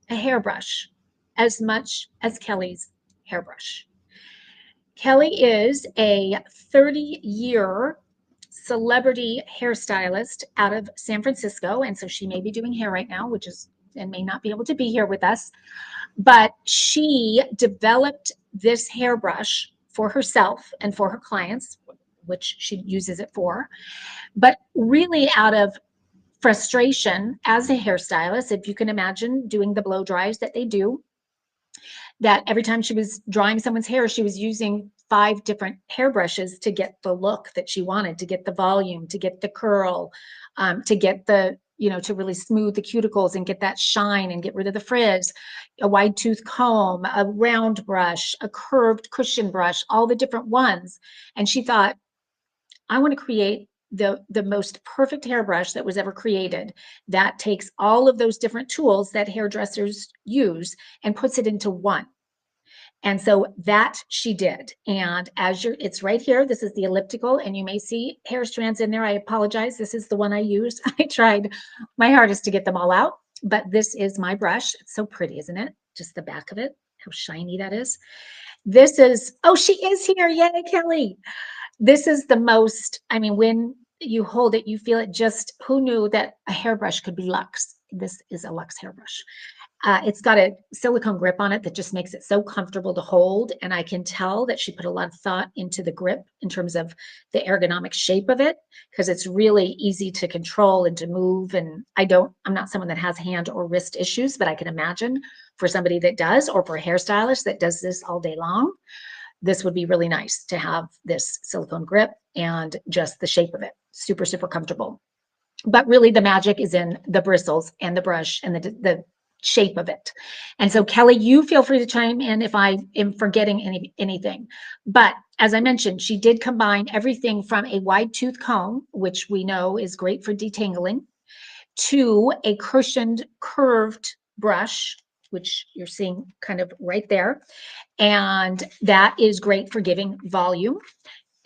a hairbrush as much as Kelly's hairbrush. Kelly is a 30-year celebrity hairstylist out of San Francisco, and so she may be doing hair right now, and may not be able to be here with us, but she developed this hairbrush for herself and for her clients, which she uses it for, but really out of frustration as a hairstylist. If you can imagine doing the blow dries that they do, that every time she was drying someone's hair, she was using 5 different hairbrushes to get the look that she wanted, to get the volume, to get the curl, to get the, to really smooth the cuticles and get that shine and get rid of the frizz, a wide tooth comb, a round brush, a curved cushion brush, all the different ones. And she thought, I want to create the most perfect hairbrush that was ever created, that takes all of those different tools that hairdressers use and puts it into one. And so that she did. And as it's right here, this is the elliptical, and you may see hair strands in there. I apologize. This is the one I use. I tried my hardest to get them all out, but this is my brush. It's so pretty, isn't it? Just the back of it, how shiny that is. This is, oh, she is here. Yay, Kelly. This is the most, I mean, when you hold it, you feel it. Just who knew that a hairbrush could be luxe? This is a luxe hairbrush. It's got a silicone grip on it that just makes it so comfortable to hold. And I can tell that she put a lot of thought into the grip in terms of the ergonomic shape of it, because it's really easy to control and to move. And I'm not someone that has hand or wrist issues, but I can imagine for somebody that does, or for a hairstylist that does this all day long, this would be really nice to have this silicone grip and just the shape of it. Super, super comfortable. But really the magic is in the bristles and the brush and the shape of it. And so Kelly, you feel free to chime in if I am forgetting anything. But as I mentioned, she did combine everything from a wide tooth comb, which we know is great for detangling, to a cushioned curved brush, which you're seeing kind of right there. And that is great for giving volume.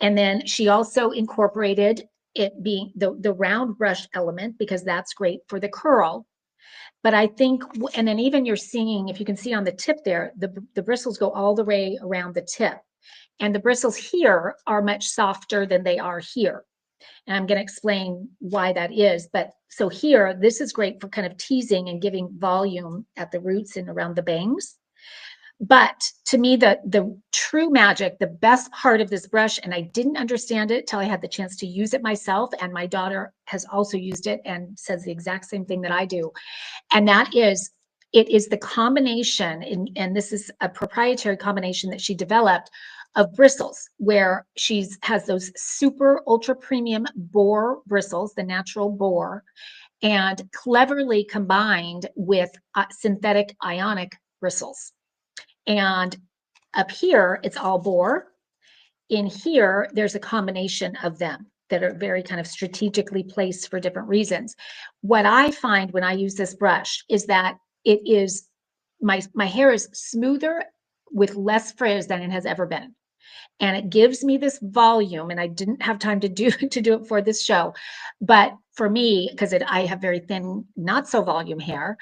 And then she also incorporated it being the round brush element, because that's great for the curl. But I think, and then even you're seeing, if you can see on the tip there, the bristles go all the way around the tip. And the bristles here are much softer than they are here. And I'm going to explain why that is. But so here, this is great for kind of teasing and giving volume at the roots and around the bangs. But to me, the true magic, the best part of this brush, and I didn't understand it till I had the chance to use it myself, and my daughter has also used it and says the exact same thing that I do. And that is, it is the combination, and this is a proprietary combination that she developed, of bristles, where has those super ultra premium boar bristles, the natural boar, and cleverly combined with synthetic ionic bristles. And up here, it's all boar. In here, there's a combination of them that are very kind of strategically placed for different reasons. What I find when I use this brush is that it is, my hair is smoother with less frizz than it has ever been. And it gives me this volume, and I didn't have time to do it for this show. But for me, because I have very thin, not so volume hair,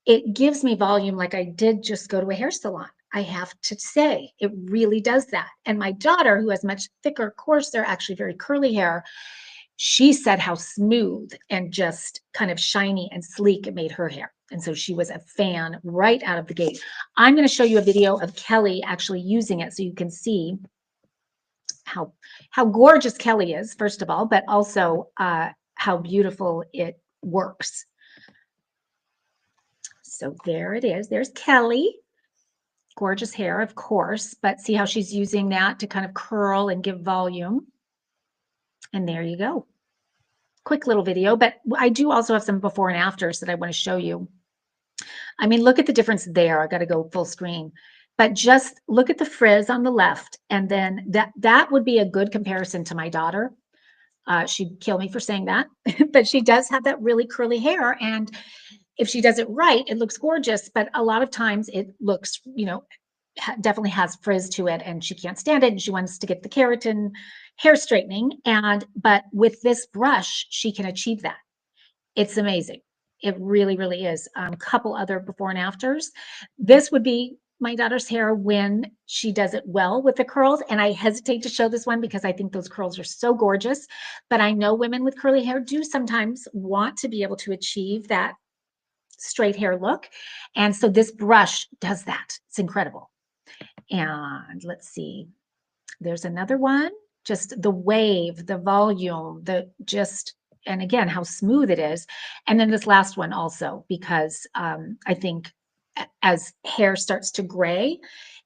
it gives me volume like I did just go to a hair salon. I have to say, it really does that. And my daughter, who has much thicker, coarser, actually very curly hair, she said how smooth and just kind of shiny and sleek it made her hair. And so she was a fan right out of the gate. I'm going to show you a video of Kelly actually using it so you can see how gorgeous Kelly is, first of all, but also how beautiful it works. So there it is. There's Kelly. Gorgeous hair, of course, but see how she's using that to kind of curl and give volume. And there you go. Quick little video, but I do also have some before and afters that I want to show you. I mean, look at the difference there. I got to go full screen, but just look at the frizz on the left. And then that would be a good comparison to my daughter. She'd kill me for saying that, but she does have that really curly hair. And if she does it right, it looks gorgeous. But a lot of times it looks, definitely has frizz to it, and she can't stand it. And she wants to get the keratin hair straightening. But with this brush, she can achieve that. It's amazing. It really, really is. A couple other before and afters. This would be my daughter's hair when she does it well with the curls. And I hesitate to show this one because I think those curls are so gorgeous. But I know women with curly hair do sometimes want to be able to achieve that straight hair look. And so this brush does that. It's incredible. And let's see. There's another one. Just the wave, the volume, and again, how smooth it is. And then this last one also, because I think as hair starts to gray,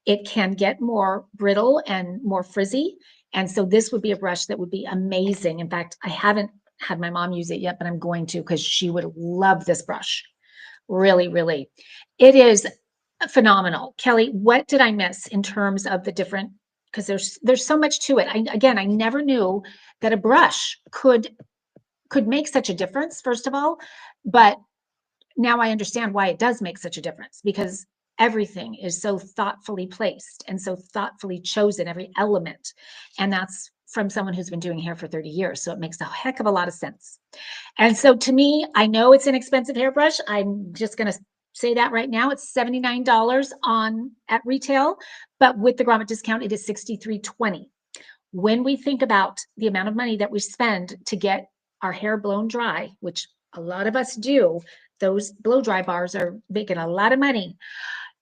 it can get more brittle and more frizzy. And so this would be a brush that would be amazing. In fact, I haven't had my mom use it yet, but I'm going to, because she would love this brush. Really, really. It is phenomenal. Kelly, what did I miss in terms of the different, because there's so much to it. I never knew that a brush could make such a difference, first of all, but now I understand why it does make such a difference, because everything is so thoughtfully placed and so thoughtfully chosen, every element. And that's from someone who's been doing hair for 30 years. So it makes a heck of a lot of sense. And so to me, I know it's an expensive hairbrush. I'm just going to say that right now. It's $79 at retail, but with the Grommet discount, it is $63.20. When we think about the amount of money that we spend to get our hair blown dry, which a lot of us do, those blow dry bars are making a lot of money.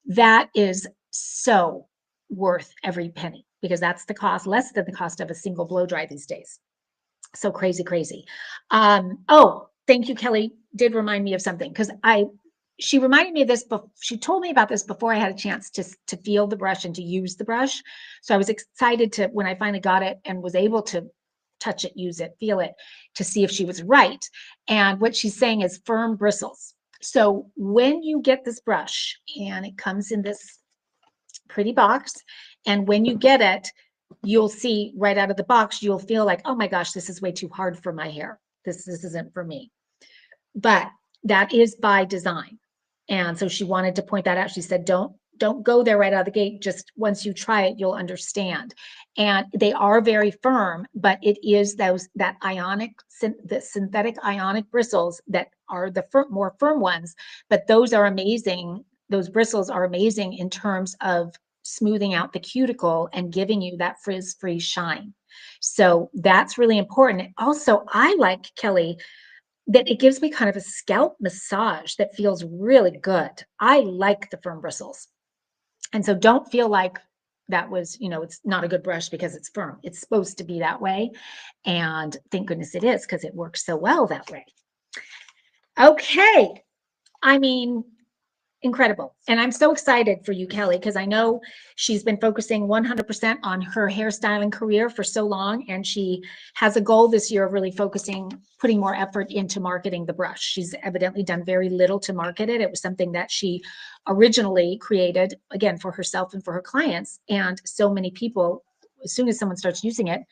That is so worth every penny, because that's the cost, less than the cost of a single blow dry these days. So crazy, crazy. Oh, thank you, Kelly. Did remind me of something, because she reminded me of this. She told me about this before I had a chance to feel the brush and to use the brush. So I was excited to, when I finally got it and was able to touch it, use it, feel it, to see if she was right. And what she's saying is firm bristles. So when you get this brush, and it comes in this pretty box, and when you get it, you'll see right out of the box, you'll feel like, oh my gosh, this is way too hard for my hair. This isn't for me. But that is by design. And so she wanted to point that out. She said, don't go there right out of the gate. Just once you try it, you'll understand. And they are very firm, but it is the synthetic ionic bristles that are the more firm ones. But those are amazing. Those bristles are amazing in terms of smoothing out the cuticle and giving you that frizz-free shine. So that's really important. Also, I like, Kelly, that it gives me kind of a scalp massage that feels really good. I like the firm bristles. And so don't feel like that was, it's not a good brush because it's firm. It's supposed to be that way. And thank goodness it is, because it works so well that way. Okay. I mean, incredible. And I'm so excited for you, Kelly, because I know she's been focusing 100% on her hairstyling career for so long. And she has a goal this year of really putting more effort into marketing the brush. She's evidently done very little to market it. It was something that she originally created, again, for herself and for her clients. And so many people, as soon as someone starts using it,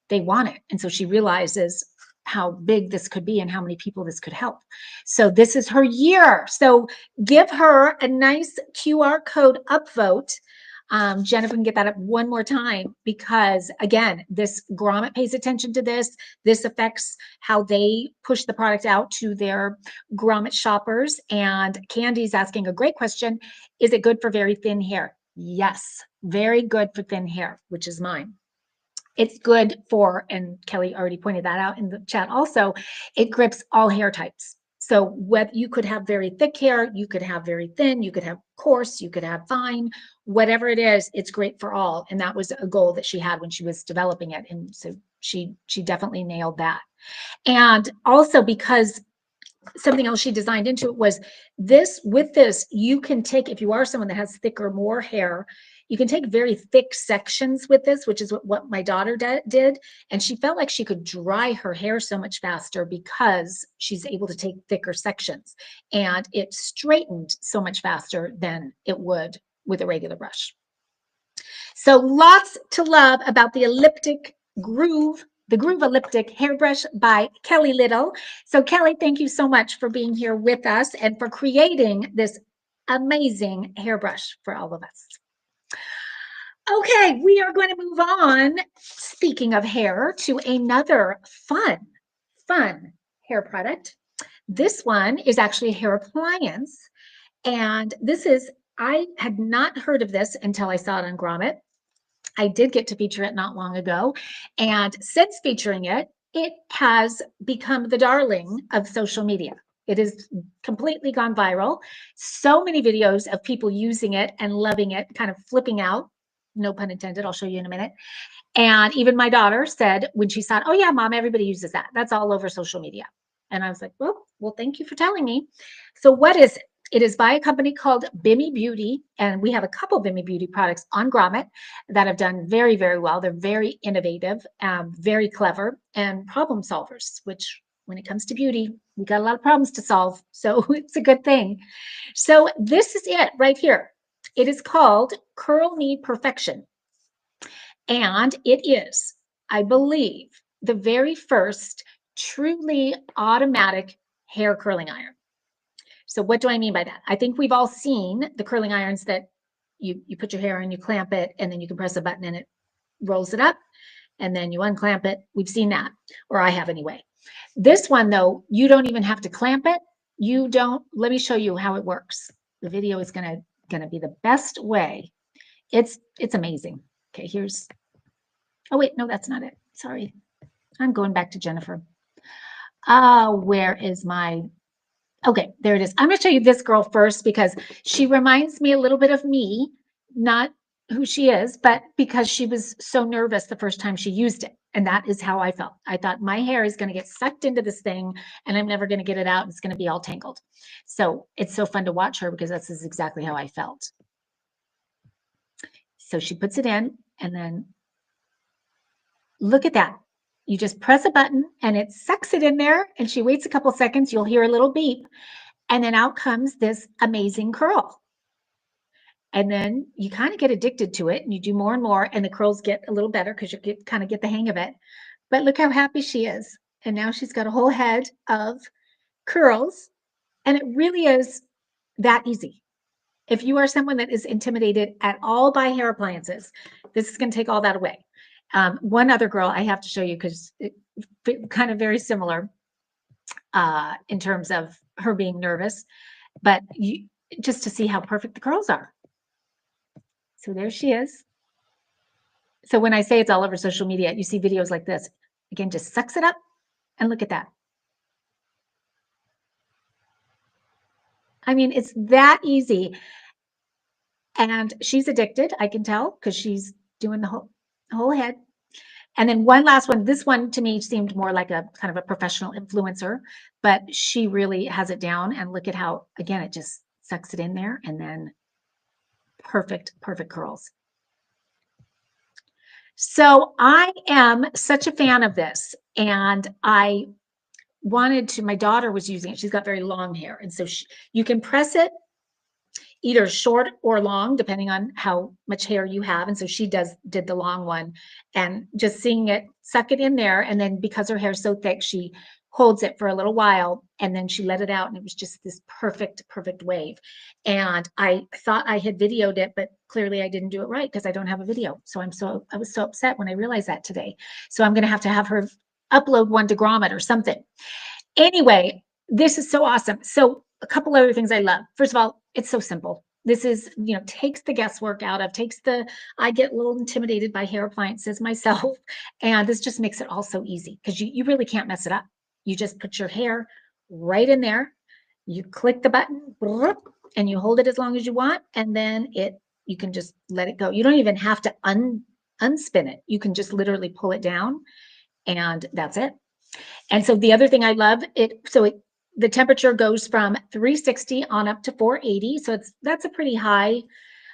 they want it. And so she realizes how big this could be and how many people this could help. So this is her year. So give her a nice QR code upvote. Jennifer can get that up one more time, because again, this Grommet pays attention to this. This affects how they push the product out to their Grommet shoppers. And Candy's asking a great question. Is it good for very thin hair? Yes, very good for thin hair, which is mine. It's good for, and Kelly already pointed that out in the chat also, it grips all hair types. So whether you could have very thick hair, you could have very thin, you could have coarse, you could have fine, whatever it is, it's great for all. And that was a goal that she had when she was developing it. And so she definitely nailed that. And also, because something else she designed into it was with this, you can take, if you are someone that has thicker, more hair, you can take very thick sections with this, which is what my daughter did. And she felt like she could dry her hair so much faster because she's able to take thicker sections. And it straightened so much faster than it would with a regular brush. So lots to love about the elliptic groove, the Groove Elliptic Hairbrush by Kelly Little. So Kelly, thank you so much for being here with us and for creating this amazing hairbrush for all of us. Okay, we are going to move on, speaking of hair, to another fun hair product. This one is actually a hair appliance. And I had not heard of this until I saw it on Grommet. I did get to feature it not long ago. And since featuring it, it has become the darling of social media. It has completely gone viral. So many videos of people using it and loving it, kind of flipping out. No pun intended. I'll show you in a minute. And even my daughter said when she saw it, oh yeah, Mom, everybody uses that. That's all over social media. And I was like, well, thank you for telling me. So what is it? It is by a company called Bimmy Beauty, and we have a couple Bimmy Beauty products on Grommet that have done very, very well. They're very innovative, very clever, and problem solvers, which when it comes to beauty, we got a lot of problems to solve. So it's a good thing. So this is it right here. It is called Curl Me Perfection. And it is, I believe, the very first truly automatic hair curling iron. So what do I mean by that? I think we've all seen the curling irons that you put your hair in, you clamp it, and then you can press a button and it rolls it up, and then you unclamp it. We've seen that, or I have anyway. This one though, you don't even have to clamp it. You don't, let me show you how it works. The video is gonna be the best way. It's amazing. Okay, here's, oh wait, no, that's not it. Sorry. I'm going back to Jennifer. Where is my, okay, there it is. I'm going to show you this girl first because she reminds me a little bit of me, not who she is, but because she was so nervous the first time she used it. And that is how I felt. I thought my hair is going to get sucked into this thing and I'm never going to get it out. It's going to be all tangled. So it's so fun to watch her because this is exactly how I felt. So she puts it in and then look at that. You just press a button and it sucks it in there and she waits a couple seconds. You'll hear a little beep and then out comes this amazing curl. And then you kind of get addicted to it and you do more and more and the curls get a little better because you kind of get the hang of it. But look how happy she is. And now she's got a whole head of curls and it really is that easy. If you are someone that is intimidated at all by hair appliances, this is going to take all that away. One other girl I have to show you because it's kind of very similar in terms of her being nervous, but just to see how perfect the curls are. So there she is. So when I say it's all over social media, you see videos like this. Again, just sucks it up and look at that. I mean, it's that easy. And she's addicted, I can tell, because she's doing the whole head. And then one last one. This one to me seemed more like a kind of a professional influencer, but she really has it down. And look at how, again, it just sucks it in there and then perfect curls. So I am such a fan of this. And I wanted to, my daughter was using it. She's got very long hair. And so you can press it either short or long, depending on how much hair you have. And so she did the long one and just seeing it, suck it in there. And then because her hair is so thick, she holds it for a little while and then she let it out. And it was just this perfect wave. And I thought I had videoed it, but clearly I didn't do it right because I don't have a video. So I was so upset when I realized that today. So I'm going to have her upload one to Grommet or something. Anyway, this is so awesome. So a couple other things I love. First of all, it's so simple. This is, takes the guesswork out of, I get a little intimidated by hair appliances myself. And this just makes it all so easy because you really can't mess it up. You just put your hair right in there. You click the button and you hold it as long as you want. And then you can just let it go. You don't even have to unspin it. You can just literally pull it down and that's it. And so the other thing I love the temperature goes from 360 on up to 480. So that's a pretty high.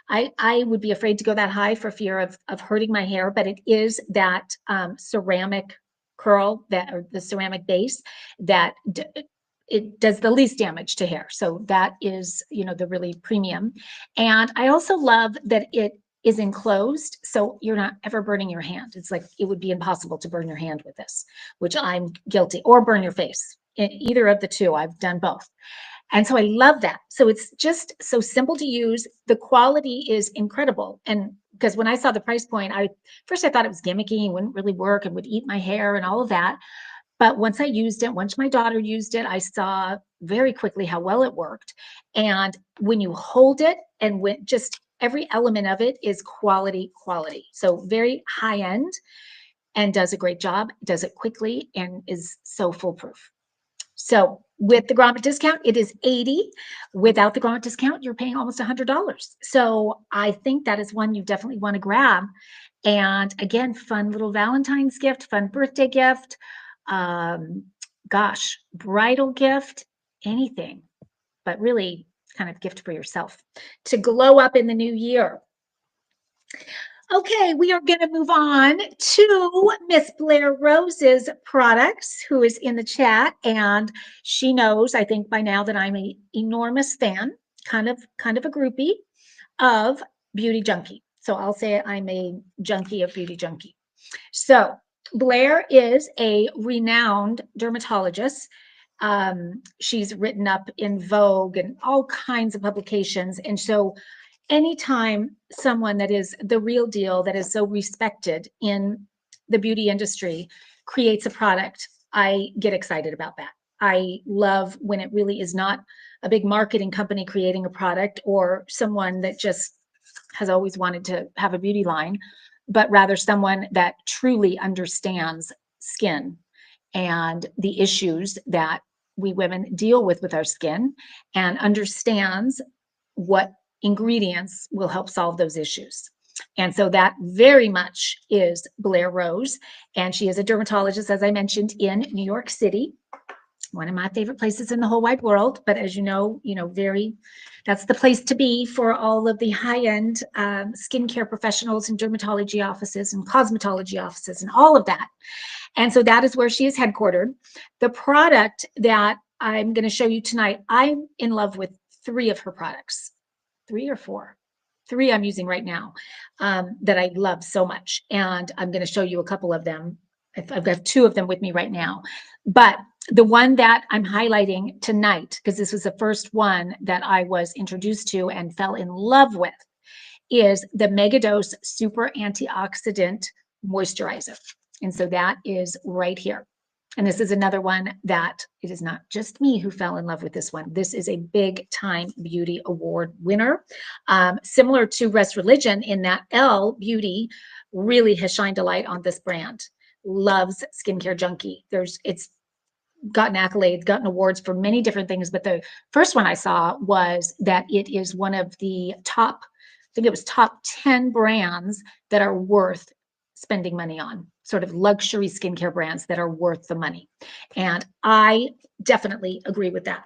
I would be afraid to go that high for fear of hurting my hair, but it is that ceramic curl or the ceramic base that it does the least damage to hair. So that is, the really premium. And I also love that it is enclosed, so you're not ever burning your hand. It's like it would be impossible to burn your hand with this, which I'm guilty, or burn your face. Either of the two, I've done both. And so I love that. So it's just so simple to use. The quality is incredible. And because when I saw the price point, first I thought it was gimmicky and wouldn't really work and would eat my hair and all of that. But once I used it, once my daughter used it, I saw very quickly how well it worked. And when you hold it and just every element of it is quality. So very high end and does a great job, does it quickly and is so foolproof. So with the Grommet discount, it is $80. Without the Grommet discount, you're paying almost $100. So I think that is one you definitely want to grab. And again, fun little Valentine's gift, fun birthday gift, bridal gift, anything, but really kind of gift for yourself to glow up in the new year. Okay, we are going to move on to Miss Blair Rose's products, who is in the chat, and she knows, I think by now, that I'm an enormous fan, kind of a groupie of Beauty Junkie. So I'll say I'm a junkie of Beauty Junkie. So Blair is a renowned dermatologist. She's written up in Vogue and all kinds of publications. And so anytime someone that is the real deal, that is so respected in the beauty industry, creates a product, I get excited about that. I love when it really is not a big marketing company creating a product or someone that just has always wanted to have a beauty line, but rather someone that truly understands skin and the issues that we women deal with our skin and understands what ingredients will help solve those issues. And so that very much is Blair Rose. And she is a dermatologist, as I mentioned, in New York City, one of my favorite places in the whole wide world. But as you know, that's the place to be for all of the high-end skincare professionals and dermatology offices and cosmetology offices and all of that. And so that is where she is headquartered. The product that I'm going to show you tonight, I'm in love with 3 of her products, 3 or 4. 3 I'm using right now that I love so much. And I'm going to show you a couple of them. I've got 2 of them with me right now. But the one that I'm highlighting tonight, because this was the first one that I was introduced to and fell in love with, is the Megadose Super Antioxidant Moisturizer. And so that is right here. And this is another one that it is not just me who fell in love with this one. This is a big time beauty award winner. Similar to Rest Religion in that Elle Beauty really has shined a light on this brand. Loves Skincare Junkie. It's gotten accolades, gotten awards for many different things. But the first one I saw was that it is one of the top, I think it was top 10 brands that are worth spending money on, sort of luxury skincare brands that are worth the money. And I definitely agree with that.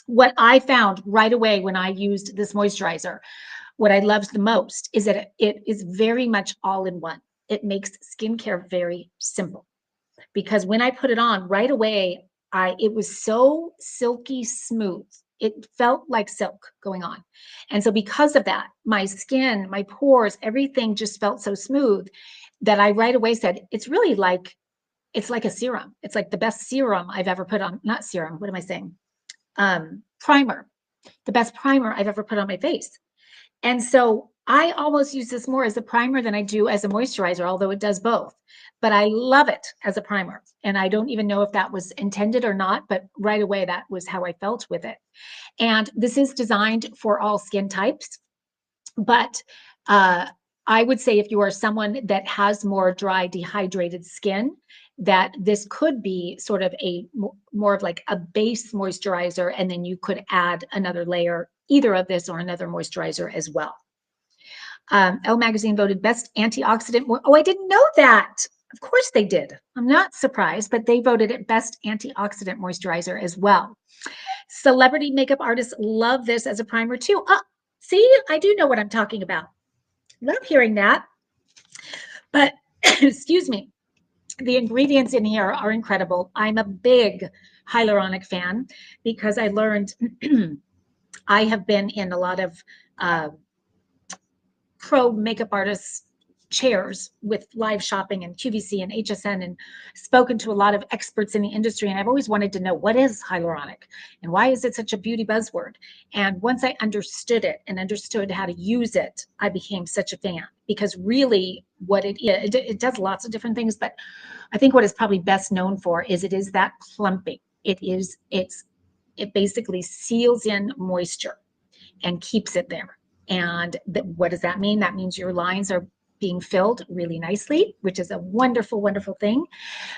What I found right away when I used this moisturizer, what I loved the most is that it is very much all in one. It makes skincare very simple. Because when I put it on right away, it was so silky smooth. It felt like silk going on. And so because of that, my skin, my pores, everything just felt so smooth that I right away said, it's like a serum. It's like the best serum I've ever put on, not serum, what am I saying? Primer, the best primer I've ever put on my face. And so I almost use this more as a primer than I do as a moisturizer, although it does both. But I love it as a primer. And I don't even know if that was intended or not, but right away, that was how I felt with it. And this is designed for all skin types. But I would say if you are someone that has more dry, dehydrated skin, that this could be sort of more of like a base moisturizer, and then you could add another layer, either of this or another moisturizer as well. Elle Magazine voted best antioxidant. Oh, I didn't know that. Of course they did. I'm not surprised, but they voted it best antioxidant moisturizer as well. Celebrity makeup artists love this as a primer too. See, I do know what I'm talking about. Love hearing that. But excuse me, the ingredients in here are incredible. I'm a big hyaluronic fan because I learned I have been in a lot of pro makeup artists chairs with live shopping and QVC and HSN and spoken to a lot of experts in the industry. And I've always wanted to know, what is hyaluronic and why is it such a beauty buzzword? And once I understood it and understood how to use it, I became such a fan, because really what it does lots of different things. But I think what it's probably best known for is it is that plumping. It basically seals in moisture and keeps it there. And what does that mean? That means your lines are being filled really nicely, which is a wonderful, wonderful thing.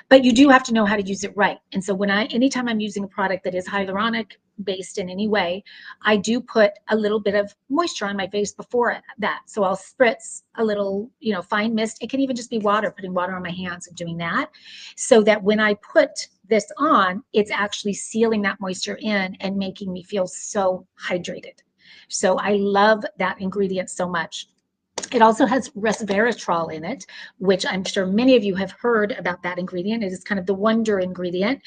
But you do have to know how to use it right. And so anytime I'm using a product that is hyaluronic based in any way, I do put a little bit of moisture on my face before that. So I'll spritz a little, fine mist. It can even just be water, putting water on my hands and doing that, so that when I put this on, it's actually sealing that moisture in and making me feel so hydrated. So I love that ingredient so much. It also has resveratrol in it, which I'm sure many of you have heard about that ingredient. It is kind of the wonder ingredient.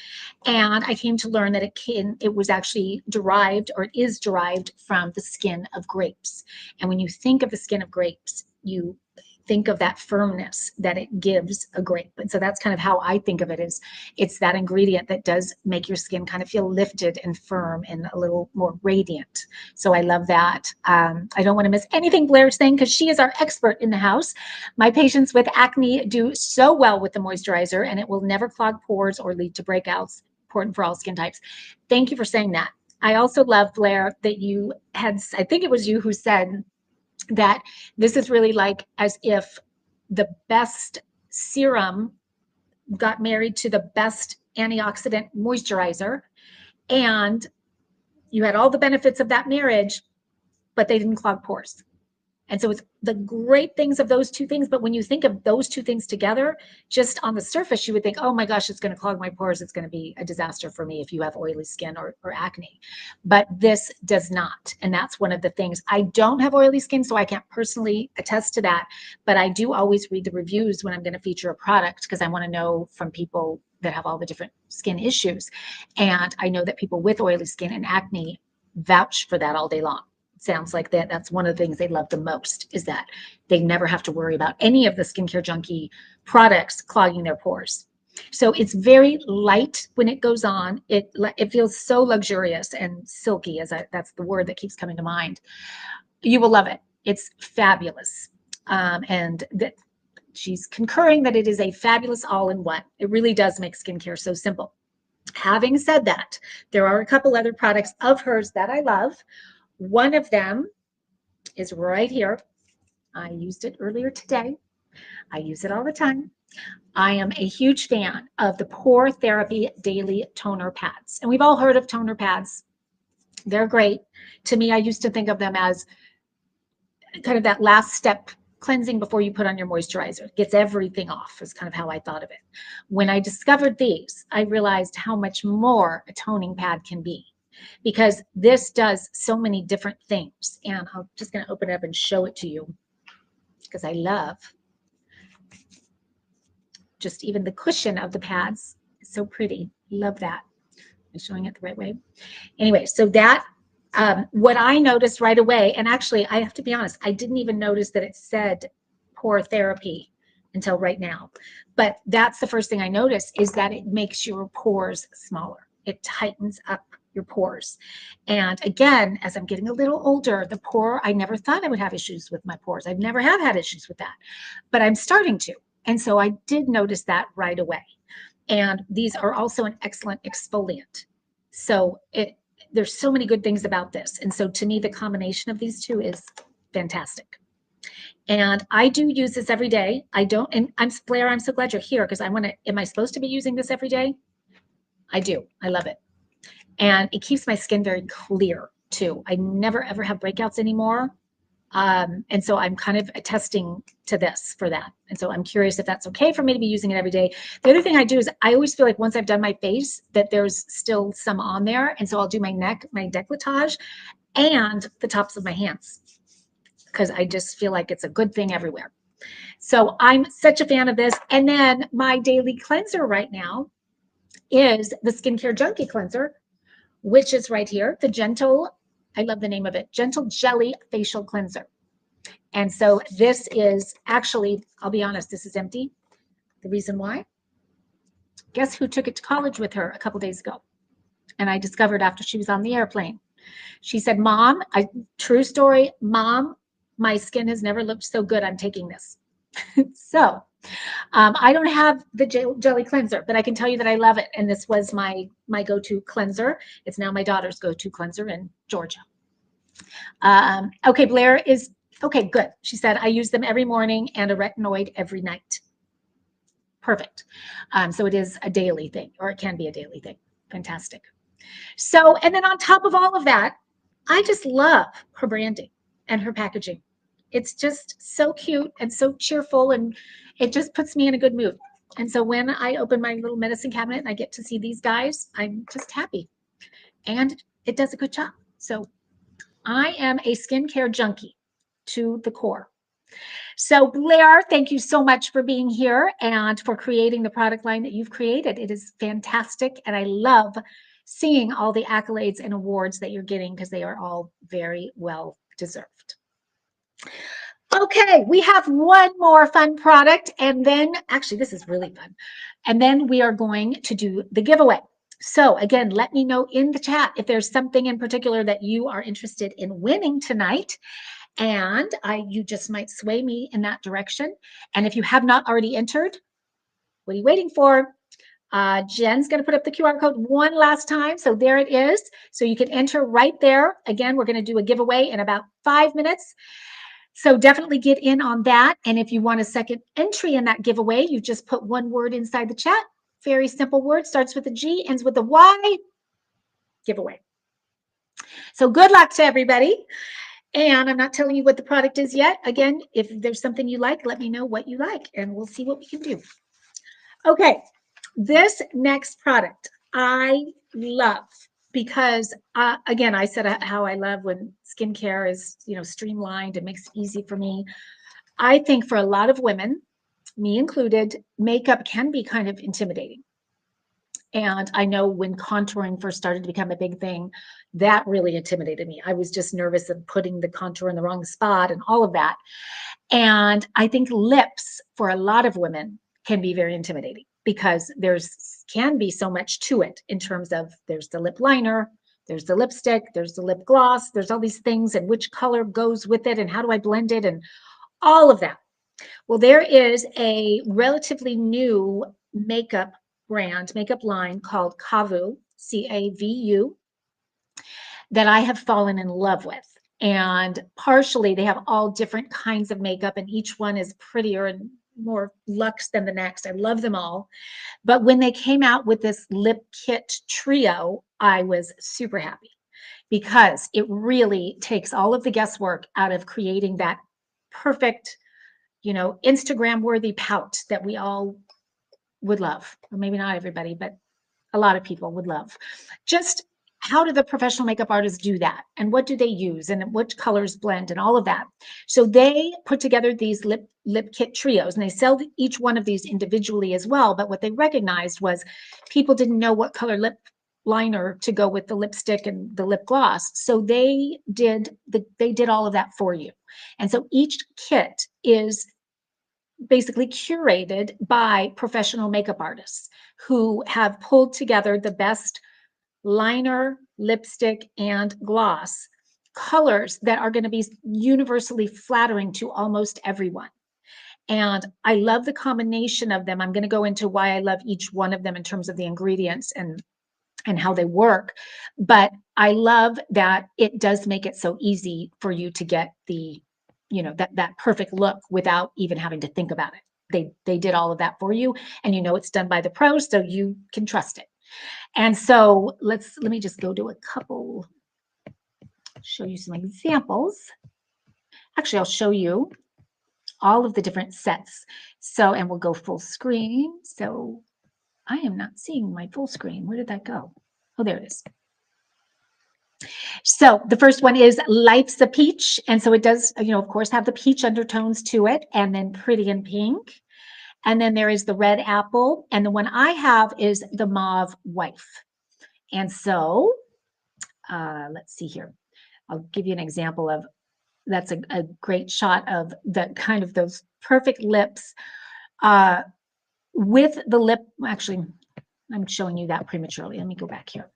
And I came to learn that it was actually derived, or it is derived from the skin of grapes. And when you think of the skin of grapes, think of that firmness that it gives a grape. And so that's kind of how I think of it, is it's that ingredient that does make your skin kind of feel lifted and firm and a little more radiant. So I love that. I don't want to miss anything Blair's saying, because she is our expert in the house. My patients with acne do so well with the moisturizer, and it will never clog pores or lead to breakouts. Important for all skin types. Thank you for saying that. I also love, Blair, that you had, I think it was you who said that this is really like as if the best serum got married to the best antioxidant moisturizer, and you had all the benefits of that marriage, but they didn't clog pores. And so it's the great things of those two things. But when you think of those two things together, just on the surface, you would think, oh my gosh, it's going to clog my pores. It's going to be a disaster for me if you have oily skin or acne. But this does not. And that's one of the things. I don't have oily skin, so I can't personally attest to that. But I do always read the reviews when I'm going to feature a product, because I want to know from people that have all the different skin issues. And I know that people with oily skin and acne vouch for that all day long. Sounds like that's one of the things they love the most, is that they never have to worry about any of the Skincare Junkie products clogging their pores. So it's very light when it goes on. It feels so luxurious and silky, that's the word that keeps coming to mind. You will love it. It's fabulous. And that she's concurring that it is a fabulous all-in-one. It really does make skincare so simple. Having said that, there are a couple other products of hers that I love. One of them is right here. I used it earlier today. I use it all the time. I am a huge fan of the Pore Therapy Daily Toner Pads. And we've all heard of toner pads. They're great. To me, I used to think of them as kind of that last step cleansing before you put on your moisturizer. It gets everything off, is kind of how I thought of it. When I discovered these, I realized how much more a toning pad can be, because this does so many different things. And I'm just going to open it up and show it to you, because I love just even the cushion of the pads. It's so pretty. Love that. I'm showing it the right way. Anyway, so that what I noticed right away, and actually I have to be honest, I didn't even notice that it said Pore Therapy until right now. But that's the first thing I noticed, is that it makes your pores smaller. It tightens up your pores. And again, as I'm getting a little older, I never thought I would have issues with my pores. I've never have had issues with that, but I'm starting to. And so I did notice that right away. And these are also an excellent exfoliant. So there's so many good things about this. And so to me, the combination of these two is fantastic. And I do use this every day. And Blair, I'm so glad you're here, because am I supposed to be using this every day? I do. I love it. And it keeps my skin very clear too. I never ever have breakouts anymore. And so I'm kind of attesting to this for that. And so I'm curious if that's okay for me to be using it every day. The other thing I do is I always feel like once I've done my face that there's still some on there. And so I'll do my neck, my décolletage, and the tops of my hands, because I just feel like it's a good thing everywhere. So I'm such a fan of this. And then my daily cleanser right now is the Skincare Junkie cleanser, which is right here, the Gentle, I love the name of it, Gentle Jelly Facial Cleanser. And so this is actually, I'll be honest, this is empty. The reason why? Guess who took it to college with her a couple days ago? And I discovered after she was on the airplane. She said, Mom, true story, Mom, my skin has never looked so good. I'm taking this. So I don't have the jelly cleanser, but I can tell you that I love it. And this was my go-to cleanser. It's now my daughter's go-to cleanser in Georgia. Okay, Blair is, okay, good. She said, I use them every morning and a retinoid every night. Perfect. So it is a daily thing, or it can be a daily thing. Fantastic. So, and then on top of all of that, I just love her branding and her packaging. It's just so cute and so cheerful, and it just puts me in a good mood. And so when I open my little medicine cabinet and I get to see these guys, I'm just happy. And it does a good job. So I am a skincare junkie to the core. So Blair, thank you so much for being here and for creating the product line that you've created. It is fantastic. And I love seeing all the accolades and awards that you're getting, because they are all very well deserved. Okay, we have one more fun product, and then actually, this is really fun. And then we are going to do the giveaway. So, again, let me know in the chat if there's something in particular that you are interested in winning tonight. And you just might sway me in that direction. And if you have not already entered, what are you waiting for? Jen's going to put up the QR code one last time. So there it is. So you can enter right there. Again, we're going to do a giveaway in about 5 minutes. So definitely get in on that. And if you want a second entry in that giveaway, you just put one word inside the chat. Very simple word, starts with a G, ends with a Y. Giveaway. So good luck to everybody. And I'm not telling you what the product is yet. Again, if there's something you like, let me know what you like, and we'll see what we can do. Okay, this next product I love because, again, I said how I love when skincare is, streamlined and makes it easy for me. I think for a lot of women, me included, makeup can be kind of intimidating. And I know when contouring first started to become a big thing, that really intimidated me. I was just nervous of putting the contour in the wrong spot and all of that. And I think lips for a lot of women can be very intimidating because can be so much to it in terms of there's the lip liner, there's the lipstick, there's the lip gloss, there's all these things and which color goes with it and how do I blend it and all of that. Well, there is a relatively new makeup line called Cavu, C-A-V-U, that I have fallen in love with. And partially they have all different kinds of makeup and each one is prettier and more luxe than the next. I love them all. But when they came out with this lip kit trio, I was super happy because it really takes all of the guesswork out of creating that perfect, Instagram worthy pout that we all would love, or maybe not everybody, but a lot of people would love. Just how do the professional makeup artists do that? And what do they use? And which colors blend and all of that? So they put together these lip kit trios and they sell each one of these individually as well. But what they recognized was people didn't know what color lip liner to go with the lipstick and the lip gloss. So they did all of that for you. And so each kit is basically curated by professional makeup artists who have pulled together the best liner, lipstick, and gloss colors that are going to be universally flattering to almost everyone. And I love the combination of them. I'm going to go into why I love each one of them in terms of the ingredients and how they work. But I love that it does make it so easy for you to get the that perfect look without even having to think about it. They did all of that for you, and it's done by the pros, so you can trust it. And so let me just go to a couple, show you some examples. Actually, I'll show you all of the different sets. So, and we'll go full screen. So I am not seeing my full screen. Where did that go? Oh, there it is. So the first one is Life's a Peach. And so it does, of course, have the peach undertones to it, and then Pretty in Pink. And then there is the Red Apple. And the one I have is the Mauve Wife. And so let's see here. I'll give you an example of, that's a great shot of the kind of those perfect lips with the lip. Actually, I'm showing you that prematurely. Let me go back here.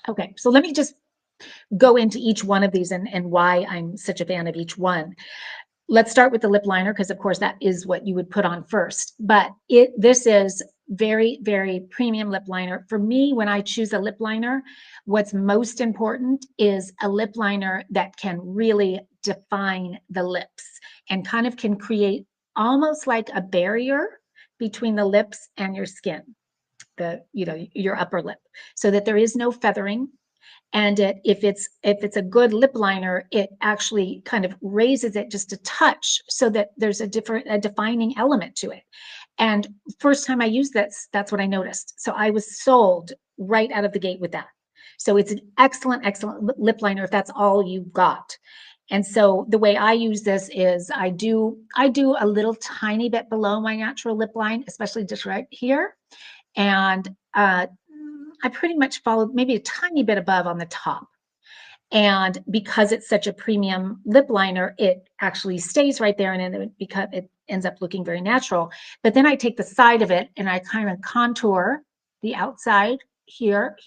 Okay, so let me just go into each one of these and why I'm such a fan of each one. Let's start with the lip liner, because of course that is what you would put on first. But this is very, very premium lip liner. For me, when I choose a lip liner, what's most important is a lip liner that can really define the lips and kind of can create almost like a barrier between the lips and your skin, your upper lip, so that there is no feathering. And if it's a good lip liner, it actually kind of raises it just a touch so that there's a defining element to it. And first time I used this, that's what I noticed. So I was sold right out of the gate with that. So it's an excellent, excellent lip liner if that's all you've got. And so the way I use this is I do a little tiny bit below my natural lip line, especially just right here. And I pretty much followed maybe a tiny bit above on the top. And because it's such a premium lip liner, it actually stays right there, and then it ends up looking very natural. But then I take the side of it and I kind of contour the outside here,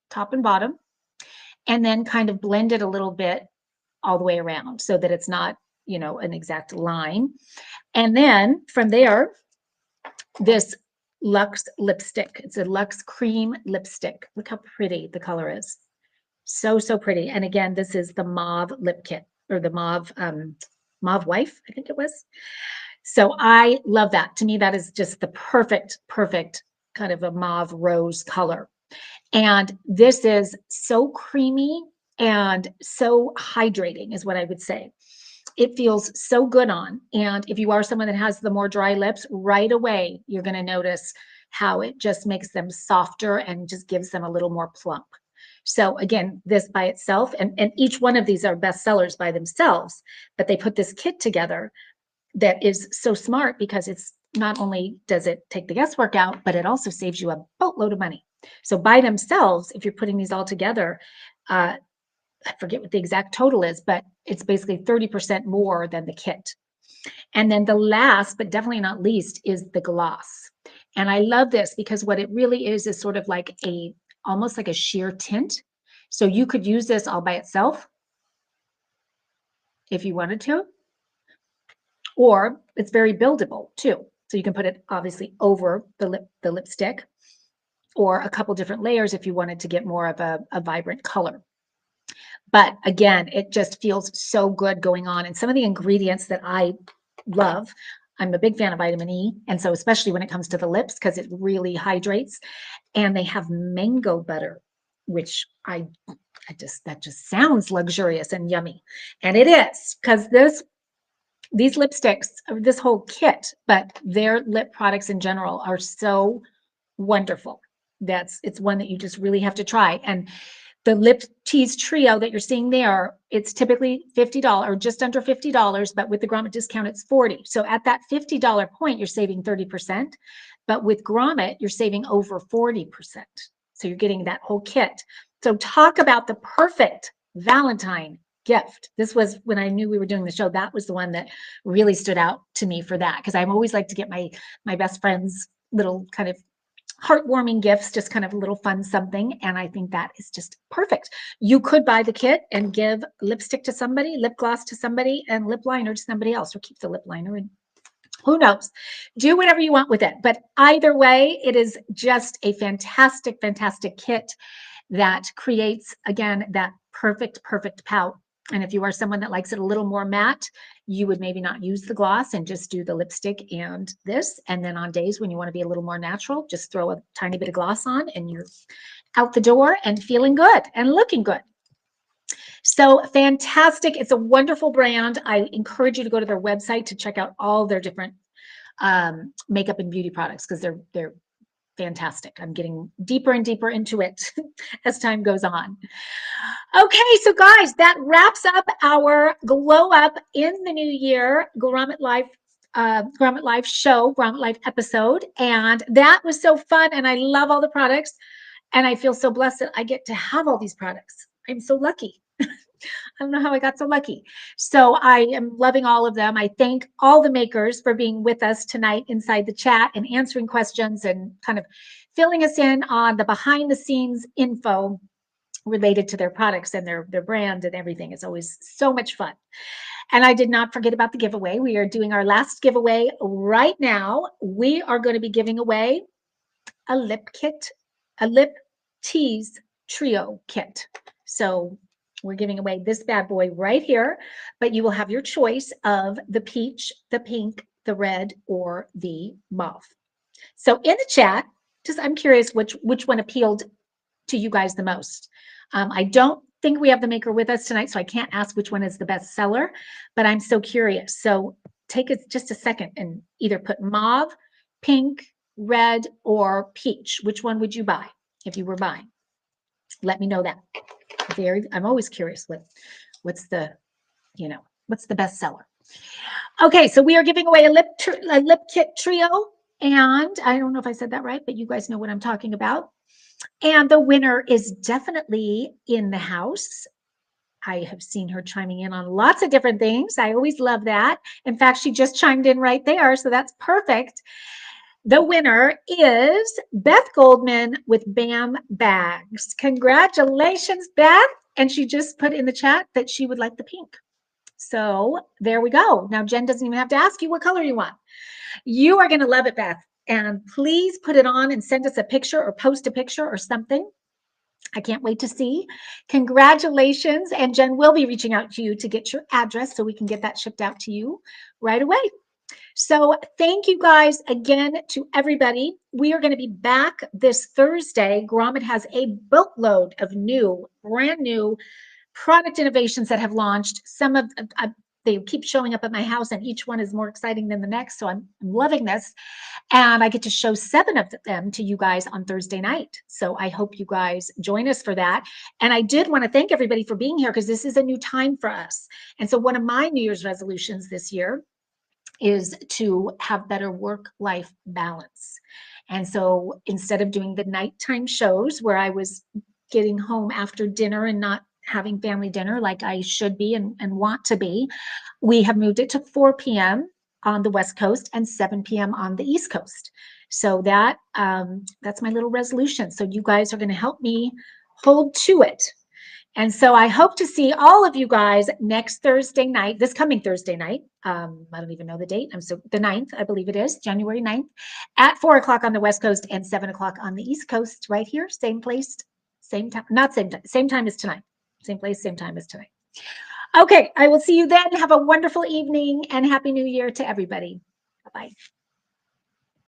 top and bottom, and then kind of blend it a little bit all the way around so that it's not, an exact line. And then from there, this Luxe lipstick. It's a Luxe cream lipstick. Look how pretty the color is. So, so pretty. And again, this is the mauve lip kit, or the mauve wife, I think it was. So I love that. To me, that is just the perfect kind of a mauve rose color. And this is so creamy and so hydrating is what I would say. It feels so good on. And if you are someone that has the more dry lips, right away, you're going to notice how it just makes them softer and just gives them a little more plump. So again, this by itself, and each one of these are bestsellers by themselves, but they put this kit together that is so smart, because it's not only does it take the guesswork out, but it also saves you a boatload of money. So by themselves, if you're putting these all together, I forget what the exact total is, but it's basically 30% more than the kit. And then the last, but definitely not least, is the gloss. And I love this because what it really is sort of like almost like a sheer tint. So you could use this all by itself if you wanted to, or it's very buildable too. So you can put it obviously over the lipstick, or a couple different layers if you wanted to get more of a vibrant color. But again, it just feels so good going on. And some of the ingredients that I love, I'm a big fan of vitamin E. And so especially when it comes to the lips, because it really hydrates. And they have mango butter, which that just sounds luxurious and yummy. And it is, because these lipsticks, this whole kit, but their lip products in general are so wonderful. It's one that you just really have to try. And the Lip Tease Trio that you're seeing there, it's typically $50 or just under $50, but with the Grommet discount, it's $40. So at that $50 point, you're saving 30%, but with Grommet, you're saving over 40%. So you're getting that whole kit. So talk about the perfect Valentine gift. This was when I knew we were doing the show. That was the one that really stood out to me for that, because I'm always like to get my best friends little kind of heartwarming gifts, just kind of a little fun something. And I think that is just perfect. You could buy the kit and give lipstick to somebody, lip gloss to somebody, and lip liner to somebody else, or keep the lip liner, and who knows, do whatever you want with it. But either way, it is just a fantastic kit that creates, again, that perfect pout. And if you are someone that likes it a little more matte, you would maybe not use the gloss and just do the lipstick and this. And then on days when you want to be a little more natural, just throw a tiny bit of gloss on and you're out the door and feeling good and looking good. So fantastic. It's a wonderful brand. I encourage you to go to their website to check out all their different makeup and beauty products, because they're fantastic. I'm getting deeper and deeper into it as time goes on. Okay, so guys, that wraps up our Glow Up in the New Year Grommet Live show, Grommet Live episode. And that was so fun. And I love all the products. And I feel so blessed that I get to have all these products. I'm so lucky. I don't know how I got so lucky. So I am loving all of them. I thank all the makers for being with us tonight inside the chat and answering questions and kind of filling us in on the behind the scenes info related to their products and their brand and everything. It's always so much fun. And I did not forget about the giveaway. We are doing our last giveaway right now. We are going to be giving away a lip kit, a Lip Tease Trio kit. So we're giving away this bad boy right here, but you will have your choice of the peach, the pink, the red, or the mauve. So in the chat, I'm curious which one appealed to you guys the most. I don't think we have the maker with us tonight, so I can't ask which one is the best seller, but I'm so curious. So take just a second and either put mauve, pink, red, or peach. Which one would you buy if you were buying? Let me know that. I'm always curious what's the best seller. Okay, so we are giving away a lip kit trio, and I don't know if I said that right, but you guys know what I'm talking about. And the winner is definitely in the house. I have seen her chiming in on lots of different things. I always love that. In fact, she just chimed in right there, so that's perfect. The winner is Beth Goldman with BAM Bags. Congratulations, Beth. And she just put in the chat that she would like the pink. So there we go. Now, Jen doesn't even have to ask you what color you want. You are going to love it, Beth. And please put it on and send us a picture or post a picture or something. I can't wait to see. Congratulations. And Jen will be reaching out to you to get your address so we can get that shipped out to you right away. So thank you guys again to everybody. We are going to be back this Thursday. Grommet has a boatload of brand new product innovations that have launched. Some of they keep showing up at my house, and each one is more exciting than the next. So I'm loving this. And I get to show 7 of them to you guys on Thursday night. So I hope you guys join us for that. And I did want to thank everybody for being here because this is a new time for us. And so one of my New Year's resolutions this year is to have better work-life balance. And so instead of doing the nighttime shows where I was getting home after dinner and not having family dinner like I should be and want to be, we have moved it to 4 p.m. on the West Coast and 7 p.m. on the East Coast. So that's my little resolution. So you guys are going to help me hold to it. And so I hope to see all of you guys next Thursday night, this coming Thursday night. I don't even know the date. The 9th, I believe it is, January 9th, at 4 o'clock on the West Coast and 7 o'clock on the East Coast, right here, same place, same time, not same time as tonight. Same place, same time as tonight. Okay, I will see you then. Have a wonderful evening and Happy New Year to everybody. Bye-bye.